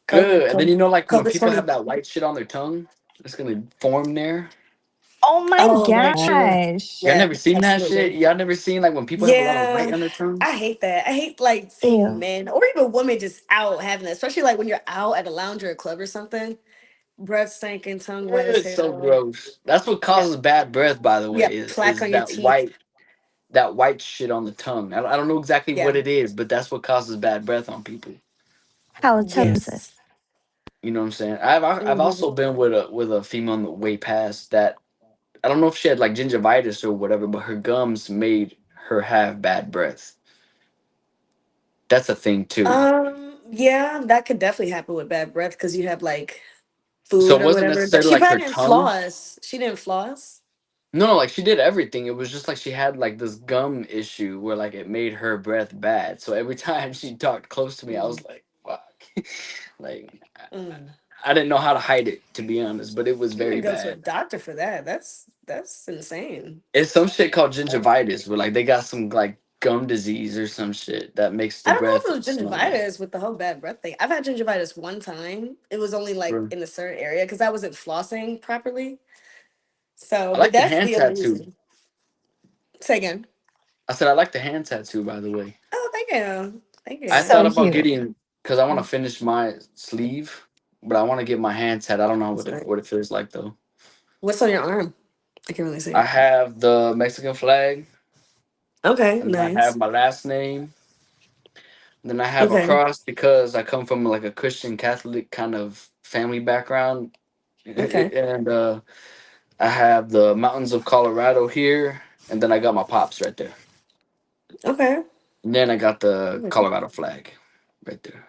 Good. And then you know, like when COVID people have 20. that white shit on their tongue, it's gonna form there. Oh my Oh, right, true. gosh. Y'all Yeah, never seen that shit? absolutely. Y'all never seen like when people have a lot of white Yeah, on their tongue? I hate that. I hate like seeing Ew. men or even women just out having that, especially like when you're out at a lounge or a club or something. Breath stinking, tongue white as It's so hell. gross. That's what Yeah, causes bad breath, by the way, yeah, plaque is on your teeth. that white shit on the tongue. I don't know exactly Yeah, what it is, but that's what causes bad breath on people. Halitosis. yes. You know what I'm saying? I've also Mhm. been with a female in the way past that I don't know if she had like gingivitis or whatever, but her gums made her have bad breath. That's a thing too. Yeah, that could definitely happen with bad breath because you have like So food it or wasn't whatever. But necessarily she like her probably didn't tongue. floss. She didn't floss. No, no, like she did everything. It was just like she had like this gum issue where like it made her breath bad. So every time she talked close to me, I Mm, was like, "Fuck!" like mm. I didn't know how to hide it, to be honest, but it was You need very to go to a bad. doctor for that. That's insane. It's some shit called Like, gingivitis, where like they got some like gum disease or some shit that makes the I don't know breath if it was smell bad. gingivitis with the whole bad breath thing. I've had gingivitis one time. It was only like Bro. in a certain area because I wasn't flossing properly. So, I but like the that's hand the only tattoo. reason. Say again. I said I like the hand tattoo, by the way. Oh, thank you. Thank I you. thought So about cute. getting because I want to finish my sleeve, but I want to get my hand tat. I don't know That's right. what it feels like though. What's on your arm? I can really see I it. have the Mexican flag, Okay, and then I have nice. my last name. Then I have a Okay, cross because I come from like a Christian Catholic kind of family background, okay, and I have the mountains of Colorado here, and then I got my pops right there, okay. and then I got the Colorado flag right there.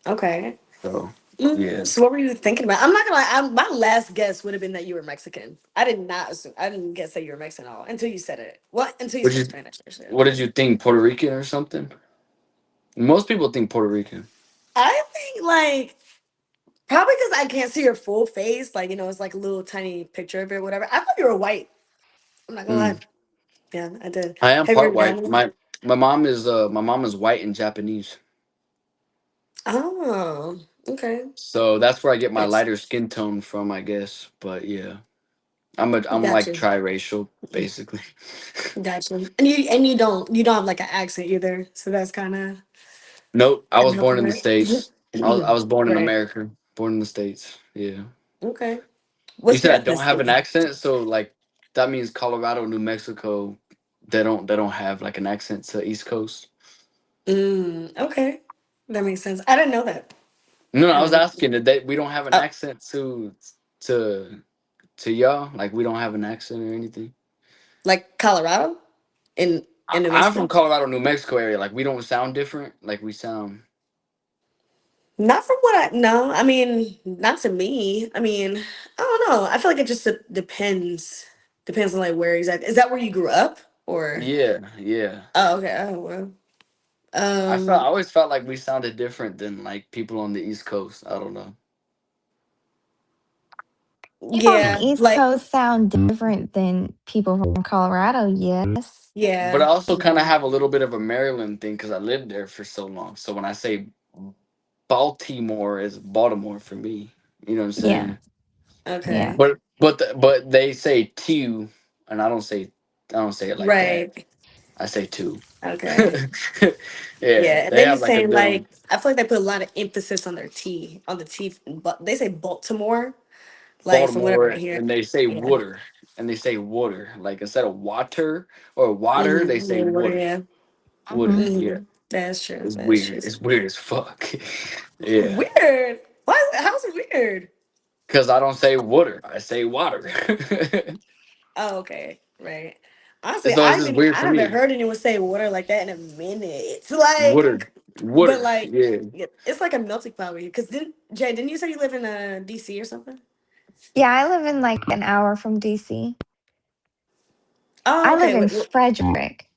Okay. So yeah, So what were you thinking about? I'm not gonna lie. My last guess would have been that you were Mexican. I did not assume. I didn't guess that you were Mexican at all until you said it. What? Until you what said you Spanish. Actually, what did you think? Puerto Rican or something? Most people think Puerto Rican. I think like probably because I can't see your full face. Like it's like a little tiny picture of it, whatever. I thought you were white. I'm not gonna lie. Mm. Yeah, I did. I am Have you part ever down white. there? My mom is white and Japanese. Oh, okay. So that's where I get my It's lighter skin tone from, I guess. But yeah, I'm like Gotcha. triracial basically. Gotcha. And you don't have like an accent either, so that's Nope, I kind was of born helpful, in the right? states. I was born in Right. America, born in the states. Yeah. Okay. You What's said your I don't have an ethnicity? accent, so like that means Colorado, New Mexico, they don't have like an accent to East Coast. Okay. That makes sense. I didn't know that. No, no, I I was didn't asking that we don't have an Oh, accent to to y'all. Like we don't have an accent or anything. like Colorado in New I'm from Mexico? Colorado, New Mexico area. Like we don't sound different. Like we sound Not from what I no. I mean, not to me. I mean, I don't know. I feel like it just depends. Depends on like where exactly. Is that where you grew up or? yeah, yeah. Oh, okay. Oh, well. I Um. always felt like we sounded different than like people on the East Coast. I don't know. People on the Yeah. East Like. Coast sound different than people from Colorado, yes. But I Yeah. also kind of Mhm. have a little bit of a Maryland thing because I lived there for so long. So when I say Baltimore, is Baltimore for me. You know what I'm Yeah, saying? yeah. Okay. But they say two, and I don't say it like that. Right. I say two. Okay. Yeah, Yeah, and they they be have like a saying dumb like I feel like they put a lot of emphasis on their T, on the T, but they say Baltimore, like from whatever I Baltimore, hear. and they say Yeah. water, and they say water. Like instead of water or water, they Mm-hmm. say Yeah, water, water. yeah. Water. Hmm. Yeah, Mm-hmm. That's true. it's That's weird. true. It's weird as fuck. Yeah, Weird. Why? How's it weird? because I don't say water. I say water. Oh, okay. Right. Honestly, So it's just weird I for haven't me. heard anyone say water like that in a minute. It's Water, like, but water. like, Yeah, it's like a melting pot with you. Cause didn't you say you live in DC or something? Yeah, I live in like an hour from DC. Oh, I live okay. in Wait, Frederick.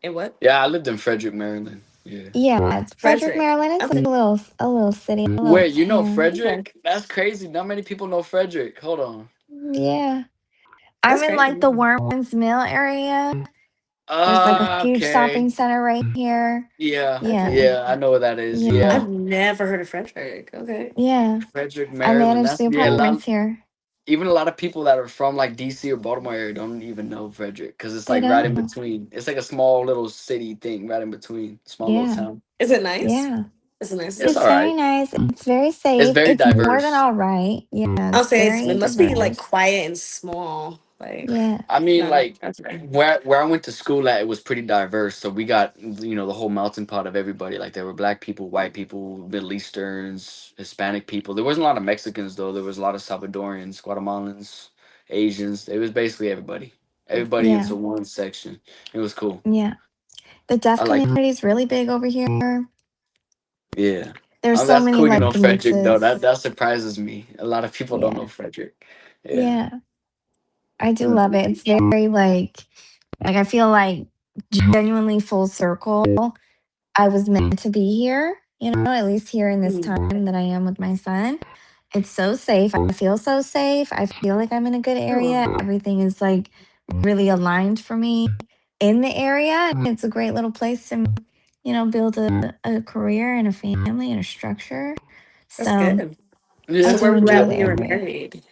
in what? yeah. I lived in Frederick, Maryland. Yeah. Yeah, it's Frederick, Frederick. Maryland. It's Okay. a little city, a little Wait, you know town. Okay. Frederick? That's crazy. Not many people know Frederick. Hold on. Yeah. I'm That's in crazy. like the Worman's Mill area. There's like a Ah, huge shopping okay. center right here. Yeah, Yeah. Okay. yeah. I know what that is. Yeah. Yeah, I've never heard of Frederick. Okay. Yeah. Frederick, I Maryland. manage That's the yeah. A lot. apartments here. Even a lot of people that are from like DC or Baltimore area don't even know Frederick because it's They like right in don't. between. It's like a small little city thing right in between. Small little Yeah. town. Is it nice? Yeah. It's a nice It's It's all city. very right. nice. It's very It's safe. very It's more than diverse. all right. Yeah, I'll it's say it very must be like diverse. quiet and small. Like, Yeah. I mean, no, like that's okay. where I went to school at, it was pretty diverse. So we got the whole melting pot of everybody. Like there were black people, white people, Middle Easterns, Hispanic people. There wasn't a lot of Mexicans though. There was a lot of Salvadorians, Guatemalans, Asians. It was basically everybody. Everybody Yeah. into one section. It was cool. Yeah. The deaf I like. community is really big over here. Yeah. There's Oh, so that's many cool. You know like Frederick though. mixes. That surprises me. A lot of people don't Yeah. know Frederick. Yeah. Yeah. I do love Mhm. it. It's very like I feel like genuinely full circle. I was meant to be here, at least here in this time Mm, that I am with my son. It's so safe. I feel so safe. I feel like I'm in a good area. oh, Everything is like really aligned for me in the area. And it's a great little place to, build a career and a family and a structure. that's So good. I So Yeah. do where were you enjoy at Yeah. the when you were area. married?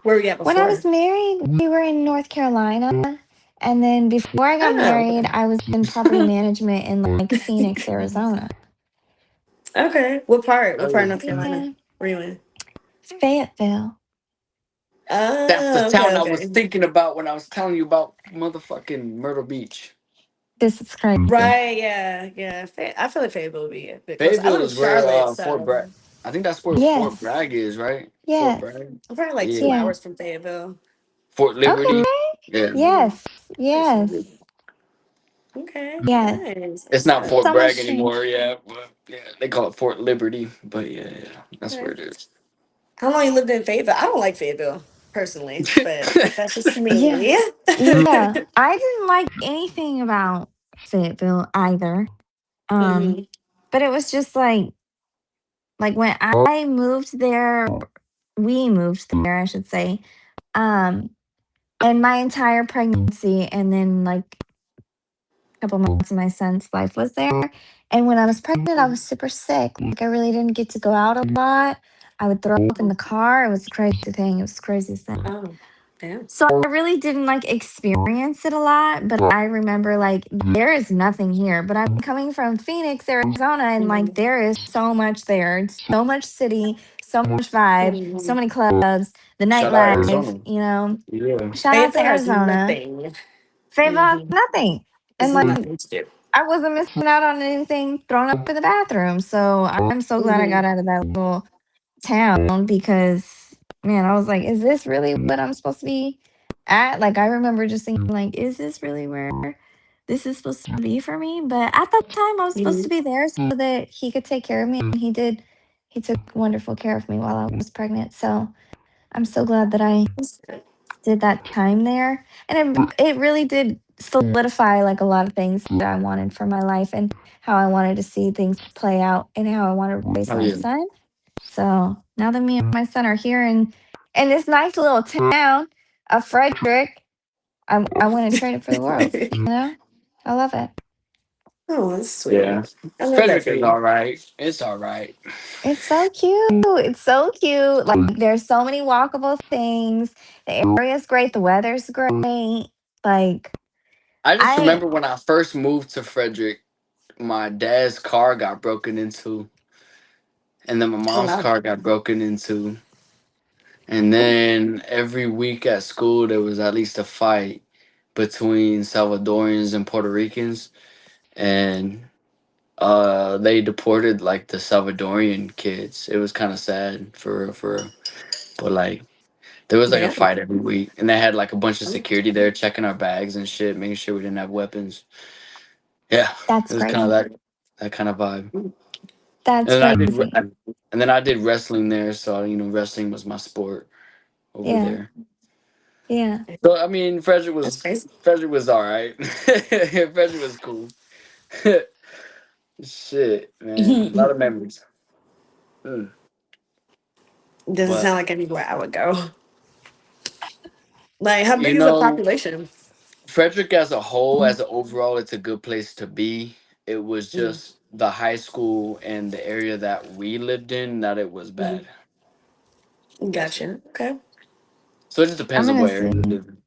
Where were you at When I was before? married, we were in North Carolina. And then before I got Oh, married, okay. I was in property management in like Phoenix, Arizona. Okay. What part? What part of Oh, North Carolina Yeah. were you in? Fayetteville. that's the Oh, okay, town I was okay. thinking about when I was telling you about motherfucking Myrtle Beach. This is crazy. Right, yeah, yeah. I feel like Fayetteville would be a bit closer. I live Fayetteville in is where Charlotte, Fort so Bragg. I think that's where Fort Yes. Bragg is, right? Fort Yes. Bragg. I'm probably like two Yeah. Yeah. hours from Fayetteville. Fort Okay. Liberty. Yeah. Mm, Yes. nice. Yes. Okay, Yes. nice. It's That's not up. Fort So much Bragg change. anymore. Yeah, but yeah, they call it Fort Liberty. But yeah, yeah, that's where Okay. it is. How long you lived in Fayetteville? I don't like Fayetteville personally, but that's just Yeah. me. Yeah. I didn't like anything about Fayetteville either. Um, Hmm. but it was just like when I moved there, we moved there, I should say. Um, and my entire pregnancy and then like a couple months of my son's life was there. And when I was pregnant, I was super sick. Like I really didn't get to go out a lot. I would throw up in the car. It was a crazy thing. It was the craziest thing. Oh. Yeah. So I really didn't like experience it a lot, but I remember like there is nothing here. But I'm coming from Phoenix, Arizona, and like Mhm. there is so much there. It's so much city, so much vibe, so Mhm. many clubs, the Shout out nightlife, Arizona. you know. Yeah. Shout out to Fayetteville has Arizona. nothing. Fayetteville has Hmm. nothing. This And is like nothing to do. I wasn't missing out on anything thrown up in the bathroom. So I'm so glad I Hmm. got out of that little town because man, I was like, is this really what I'm supposed to be at? Like I remember just thinking like, is this really where this is supposed to be for me? But at the time I was supposed to Hmm. be there so that he could take care of me and he took wonderful care of me while I was pregnant. So I'm so glad that I did that time there. And it really did solidify like a lot of things that I wanted for my life and how I wanted to see things play out and how I want to raise Oh my yeah. son. So now that me and my son are here in this nice little town of Frederick, I wouldn't trade it for the world. You know, I love it. Oh, that's Yeah. sweet. I love that Frederick for is you. all right. It's all right. It's so cute. It's so cute. Like there's so many walkable things. The area's great. The weather's great. Like I just I remember when I first moved to Frederick, my dad's car got broken into, and then my Oh mom's wow. car got broken into, and then every week at school there was at least a fight between Salvadorians and Puerto Ricans, and they deported like the Salvadorian kids. It was kind of sad for real, for real. But like there was like a Yeah. fight every week, and they had like a bunch of security there checking our bags and shit, making sure we didn't have weapons. Yeah, it that's was kind of crazy. that kind of vibe. And That's then crazy. and then I did wrestling there, so wrestling was my sport over Yeah. there. Yeah. So I mean, That's crazy. Frederick was all right. Frederick was cool. Shit, man, a lot of memories. Mm. Doesn't But sound like anywhere I would go. Like, how big you is the know, population? Frederick as a whole, as an overall, it's a good place to be. It was Hmm. just the high school and the area that we lived in that it was bad. Hmm. That's it. Gotcha. Okay. So it just I'm depends on gonna what area see you live in.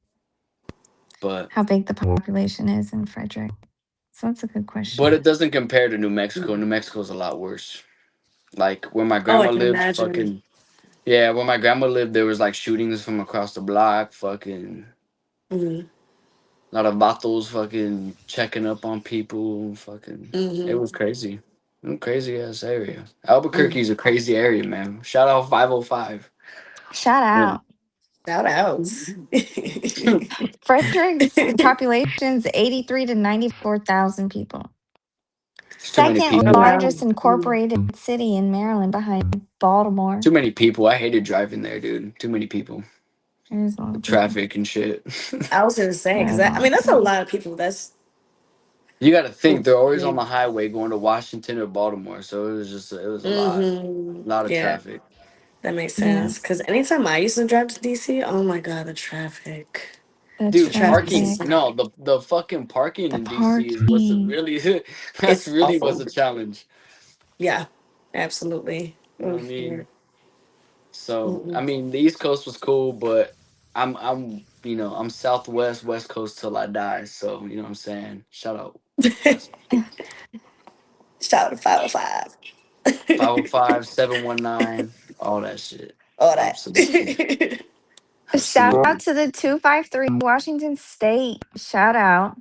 But how big the population is in Frederick. So that's a good but question. it doesn't compare to New Mexico. New Mexico's a lot worse. Like where my Oh, I grandma can lived, imagine. fucking yeah, where my grandma lived, there was like shootings from across the block, fucking Hmm. a lot of vatos fucking checking up on people, fucking it Hmm. was crazy. Crazy ass area. Albuquerque's a crazy area, man. Shout out 505. Shout Yeah. out. Shout outs. Frederick's population's 83 to 94,000 people. It's too many Second Oh people. wow. largest incorporated city in Maryland behind Baltimore. Too many people. I hated driving there, dude. Too many people. There's a lot The of people. traffic and shit. I was gonna say because There's a I lot mean of that's a people. lot of people. That's You got to think they're always on mm-hmm. the highway going to Washington or Baltimore, so it was a lot of Yeah, traffic. that makes Yeah. sense. Because anytime I used to drive to DC, oh my god, the traffic. The The Dude, traffic is parking. traffic. insane. No, the fucking parking The in DC is what's parking. really that's It's really what's awful. a challenge. Yeah, absolutely. You know what I Oof, yeah. mean? So I Mm-mm. mean, the East Coast was cool, but I'm Southwest West Coast till I die. So you know what I'm saying. Shout out West Shout out to 505. 505 719 all that shit. All Absolutely, that. Shout out absolutely. to the 253 Washington State. Shout out.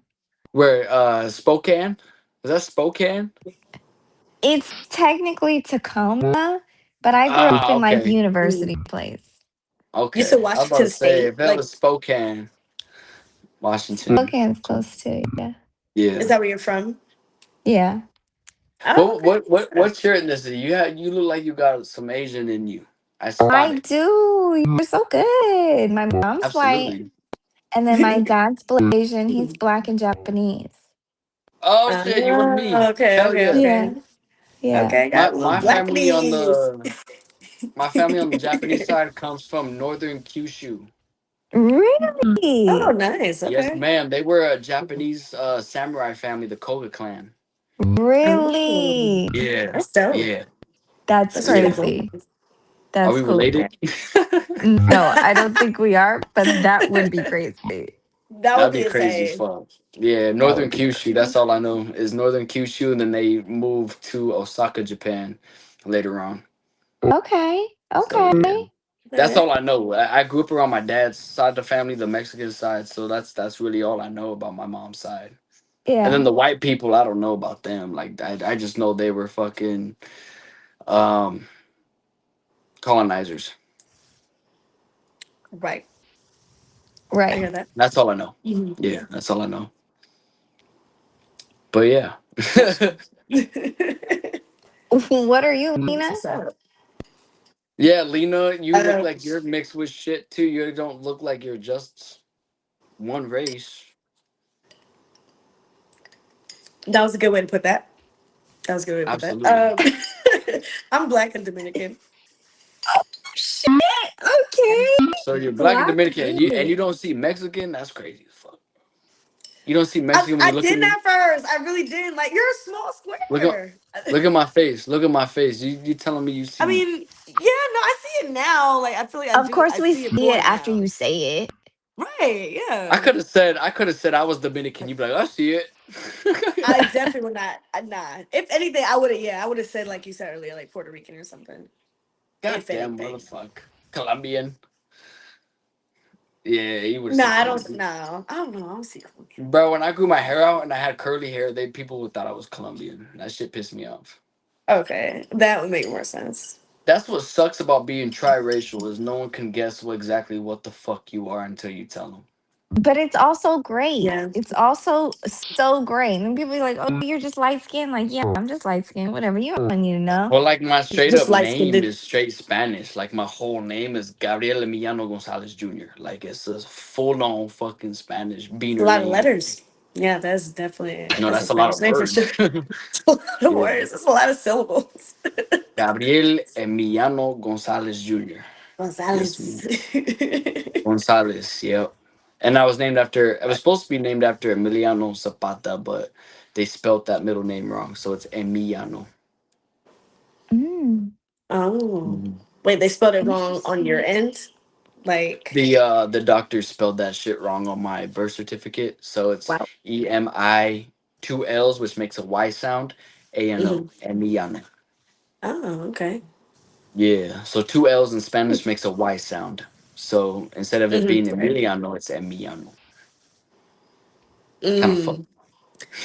Where Spokane? Is that Spokane? It's technically Tacoma, but I grew up Ah, in like okay, University Mm. Place. You said okay. I was about to Washington say State? if that Like, was Spokane, Washington. Spokane's close too. Yeah. is Yeah. that where you're from? Yeah. Oh, okay. What's your ethnicity? You look like you got some Asian in you. I spot I it. do. You're so good. My mom's white, Absolutely. and then my dad's Blasian. He's black and Japanese. Oh shit, you and me. Oh, okay, Hell okay, yeah. Yeah. okay. Yeah. Okay, My got a little my black family on knees. the Japanese side comes from northern Kyushu. Oh, Really? nice. Yes, Okay. ma'am. They were a Japanese samurai family, the Koga clan. Oh, Really? Yeah. that's dope. Yeah. That's That's really Yeah. cool. crazy. Are That's we cool. Yeah. related? No, I don't think we are, but that would be crazy. That would That'd be be crazy as insane. fuck. Yeah, That Northern would be Kyushu. crazy. That's all I know is Northern Kyushu, and then they moved to Osaka, Japan, later on. Okay. So Okay. yeah, that's Okay. all I know. I grew up around my dad's side of the family, the Mexican side. So that's really all I know about my mom's side. And then Yeah. the white people, I don't know about them. Like I just know they were fucking um, colonizers. Right. I Right. hear that. That's all I know. Mhm. Yeah, that's all I know. But yeah. That's What are you, Lena? what's up. Yeah, Lena, you look Uh, like you're mixed with shit too. You don't look like you're just one race. that was a good way to put that. That was a good way to put that. Absolutely. I'm black and Dominican. Shit. Okay. So you're black and Black Dominican, and you meat. don't see Mexican. That's crazy as fuck. You don't see I, Mexican when I you look at didn't me. at first. I really didn't. Like you're a small Look at square. look at my face. Look at my face. You telling me you I see? mean, yeah, no, I see it now. Like I feel like I Of do. course, I we see it see it more after now. you say it. Right? I Yeah. could have said I was Dominican. You'd be like, I see it. I definitely would not. Nah. If anything, I would have. Yeah, I would have said like you said earlier, like Puerto Rican or something. If Goddamn anything. motherfucker. Colombian. Yeah, he would have Nah, said I don't. Colombian. No, I don't know. I don't see Colombian. Bro, when I grew my hair out and I had curly hair, they people thought I was Colombian. That shit pissed me off. Okay, that would make more sense. That's what sucks about being triracial is no one can guess exactly what the fuck you are until you tell them. But it's also great. Yeah, It's also so great. And people be like, oh, you're just light skinned. Like, yeah, I'm just light skinned. Whatever. You don't need to know. Well, like my straight just up light skinned. name is straight Spanish. Like my whole name is Gabriel Emiliano Gonzalez Jr. Like it's a full on fucking Spanish A beaner lot of name. letters. Yeah, that's definitely No, that's a that's a lot Spanish of name for words. sure. It's a lot of Yeah. words. It's a lot of syllables. Gabriel Emiliano Gonzalez Jr. Yes, Gonzalez. ma'am. Gonzalez, yep. And I was named after, I was supposed to be named after Emiliano Zapata, but they spelt that middle name wrong. So it's Emiliano. Mm, Oh, Mhm. wait, they spelled it wrong on your interesting. end. Like, The doctor spelled that shit wrong on my birth certificate. So it's wow. EMI, two L's, which makes a Y sound, ANO, Hmm. Emiliano. Oh, okay. Yeah. So two L's in Spanish makes a Y sound. So instead of it being Right. Emiliano, it's Emiliano. Kind of fucked. Mm.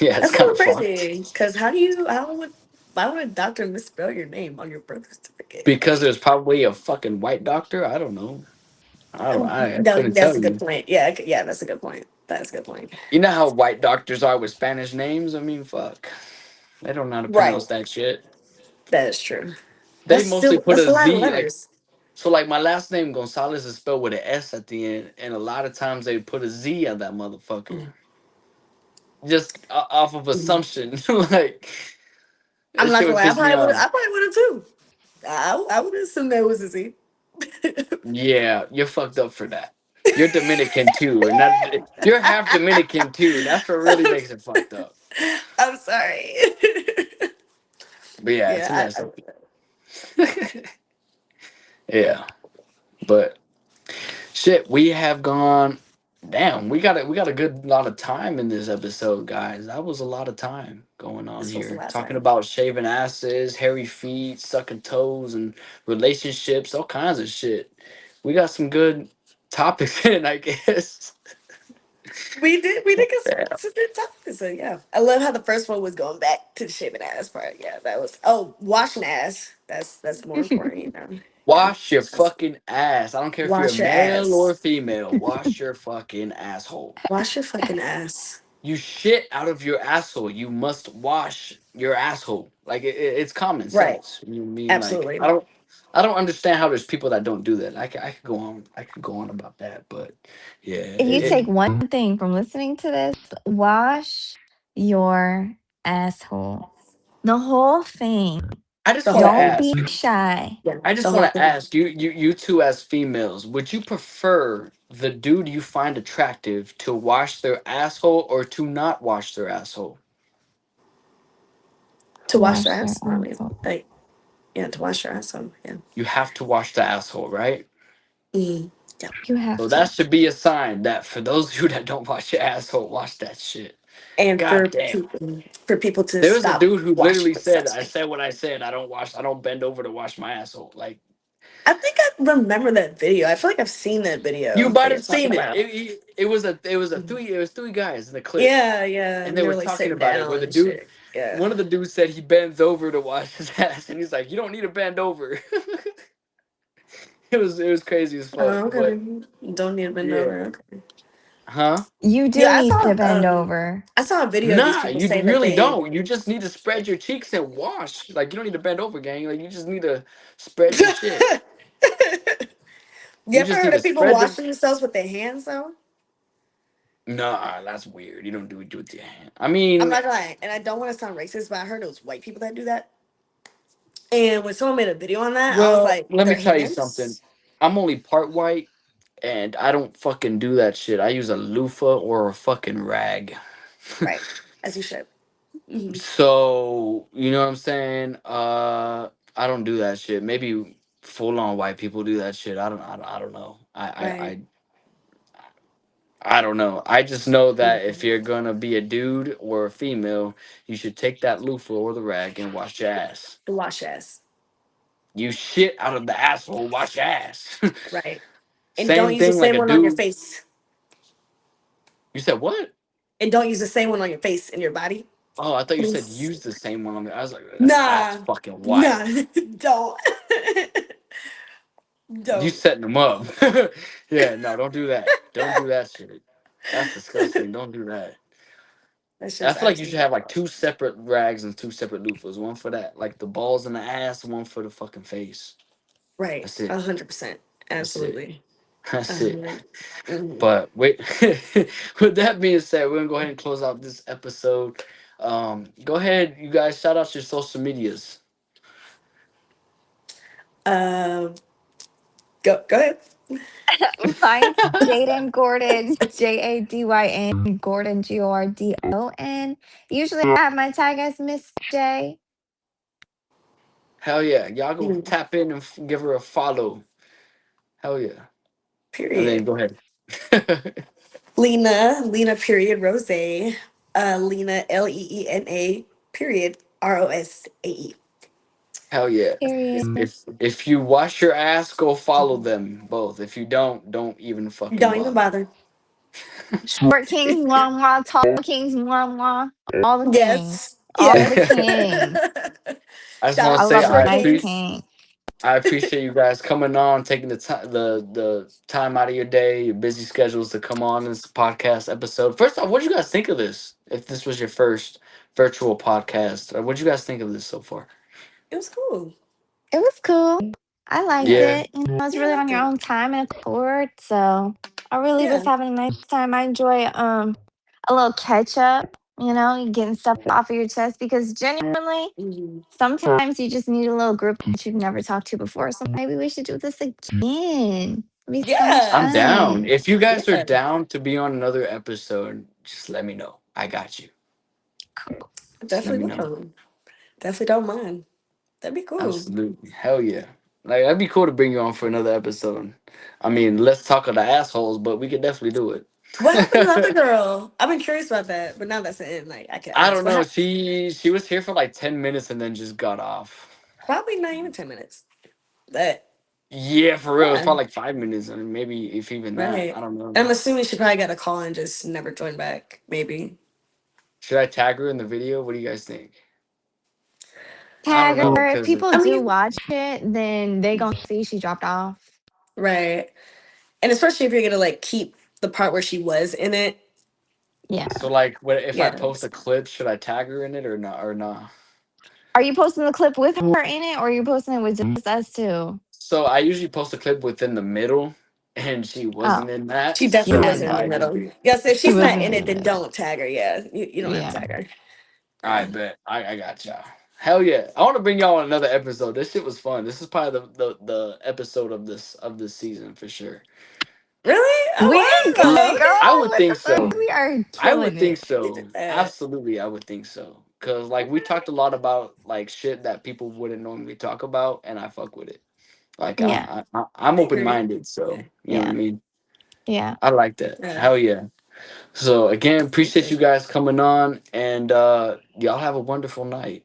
Yeah, it's That's a kind little of fucked. crazy. Cause how do you? How would? Why would a doctor misspell your name on your birth certificate? Because there's probably a fucking white doctor. I don't know. I No, couldn't that's tell a good you. point. Yeah, yeah, that's a good point. That's a good point. You know how white doctors are with Spanish names? I mean, fuck. They don't know how to Right. pronounce that shit. That is true. They mostly put That's a a lot of Z, like, letters. so like my last name Gonzalez is spelled with an S at the end, and a lot of times they put a Z on that motherfucker. Mhm. Just off of Mhm. assumption. Like I'm that not shit gonna would lie. piss me off. I probably would have too. I would assume that was a Z. Yeah, you're fucked up for that. You're Dominican too, and that you're half Dominican too. That's what really makes it fucked up. I'm sorry. But yeah, it's a yeah, mess up. Yeah, but shit, we have gone. Damn, we got a good lot of time in this episode, guys. That was a lot of time going on this was the here, last talking time. about shaving asses, hairy feet, sucking toes, and relationships, all kinds of shit. We got some good topics in, I guess. We did get Yeah. some good topics. So yeah, I love how the first one was going back to the shaving ass part. Yeah, that was washing ass. That's more important. You know. Yeah, Wash your that's fucking ass. I don't care if you're a wash your male or ass. female. Wash your fucking asshole. Wash your fucking ass. You shit out of your asshole. You must wash your asshole. Like it's common Right. sense. You know what I mean? Like Absolutely. I don't understand how there's people that don't do that. I could go on. I could go on about that, but yeah, If you take one thing from listening to this, wash your asshole. The whole thing. I just The want whole to Don't thing. be ask. shy. Yeah. I The just whole want to thing. ask you two as females, would you prefer the dude you find attractive to wash their asshole or to not wash their asshole? To wash their Wash their ass. I mean, asshole. like Yeah, to wash your ass off. Yeah. You have to wash the asshole, right? Mm. Yeah. You have So to. that should be a sign that for those of you that don't wash your asshole, wash that shit. And God damn. for people to There was a stop dude who washing literally said, themselves. "I said what I said. I don't bend over to wash my asshole." Like I think I remember that video. I feel like I've seen that you video might that you're have talking seen it. about. Mhm. It was three guys in the clip, Yeah, yeah. and And they they were were like talking sitting about it. down Where the and dude, shit. Yeah. one of the dudes said he bends over to wash his ass, and he's like, "You don't need to bend over." It was crazy as fuck. Oh, But okay. Don't need to bend yeah, over. Okay. huh? You Yeah, do need to bend over. I saw a video of these Nah, people you say that really they don't. You just need to spread your cheeks and wash. Like you don't need to bend over, gang. Like you just need to spread your shit. You You ever just need heard to of people spread the. washing themselves with their hands though? Nah, that's weird. You don't do it with your hand. I I'm mean, not gonna lie, and I don't want to sound racist, but I heard it was white people that do that. And when someone made a video on that, I was well, like, let me their tell you something. hands? I'm only part white, and I don't fucking do that shit. I use a loofah or a fucking rag. Right, as you should. Hmm. So you know what I'm saying? I don't do that shit. Maybe full on white people do that shit. I don't know. Right. I don't know. I just know that if Mhm. you're gonna be a dude or a female, you should take that loofah or the rag and wash your ass. The wash ass. You shit out of the asshole, wash your ass. Right. And don't Same use the thing like same a one on your dude. face. You said what? And don't use the same one on your face and your body. Oh, I thought you said Please. use the same one on the. I was like, that's Nah. fucking Nah. wild. Don't. You Don't. setting them up. Yeah, no, don't do that. Don't do that shit. That's disgusting. Don't do that. That's I just feel like you actually should have like wild. two separate rags and two separate loofahs. One for that, like the balls in the ass, one for the fucking face. Right. That's it. 100%. That's it. Absolutely. That's it. 100. Mhm. But wait, with that being said, we're gonna go ahead and close out this episode. Go ahead, you guys, shout out your social medias. Um, go ahead. Mine's Jaden Gordon, Jadyn Gordon, Gordon. Usually I have my tag as Miss J. Hell yeah, y'all go Mhm. tap in and give her a follow. Hell yeah, and then Period. go ahead. Leena period Rose. Leena Leena period Rosae. Hell yeah. Period. If you wash your ass, go follow them both. If you don't even fucking Don't even bother. bother. Short kings, mwah, mwah, tall kings, mwah, mwah. All the kings. Yes. All Yes. the kings. I just Shout want I to out to the say love a short nice kings. king. I appreciate you guys coming on, taking the time out of your day, your busy schedules to come on this podcast episode. First off, what did you guys think of this? If this was your first virtual podcast, what did you guys think of this so far? It was cool. It was cool. I liked Yeah. Yeah, it. It's Yeah, I really on liked your it. own time and accord. So I really was Yeah. having a nice time. I enjoy a little catch up, getting stuff off of your chest because genuinely Mhm. sometimes you just need a little group that you've never talked to before. So maybe we should do this again. It'd be so much Yeah, I'm down. fun. absolutely. If you guys are Yeah. down to be on another episode, just let me know. I got you. Just let me Definitely know. will. Definitely don't mind. That'd be cool. Absolutely. Hell yeah. Like that'd be cool to bring you on for another episode. I mean, let's talk of the assholes, but we could definitely do What happened to the other it. girl? I've been curious about that, but now that's the end. Like I can I ask. don't What know. happened? She was here for like 10 minutes and then just got off. Probably not even 10 minutes. But Yeah, for real. It's yeah, probably like 5 minutes, and maybe if even that. I right. don't I'm know. assuming she probably got a call and just never joined back. Maybe. Should I tag her in the video? What do you guys think? I don't Tag know, her. If cause people I do mean, watch it, then they gonna see she dropped off. right. And especially if you're gonna like keep the part where she was in it. Yeah. so like, what if I Yeah. post a clip? Should I tag her in it or not? Or not? Are you posting the clip with her in it, or are you posting it with just us two? So I usually post a clip within the middle, and she Oh, wasn't in that, She definitely yeah, wasn't so in the I no, just middle. be. Yeah, so if she she's not wasn't in in the it, then middle. don't tag her. Yeah. You don't have to Yeah. tag her. I Yeah. bet I got y'all. Hell yeah! I want to bring y'all on another episode. This shit was fun. This is probably the episode of this season for sure. Really? We did Oh wow. good, Okay. I girl. would What the think fuck? so. We are I killing would think it. We did so. that. Absolutely, I would think so. Cause like we talked a lot about like shit that people wouldn't normally talk about, and I fuck with it. Like Yeah. I'm I open agree. minded, so you know what I Yeah. mean. Yeah. I like that. Yeah. Hell yeah. So again, appreciate you Appreciate it. guys coming on, and y'all have a wonderful night.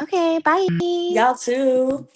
Okay. Bye. Y'all too.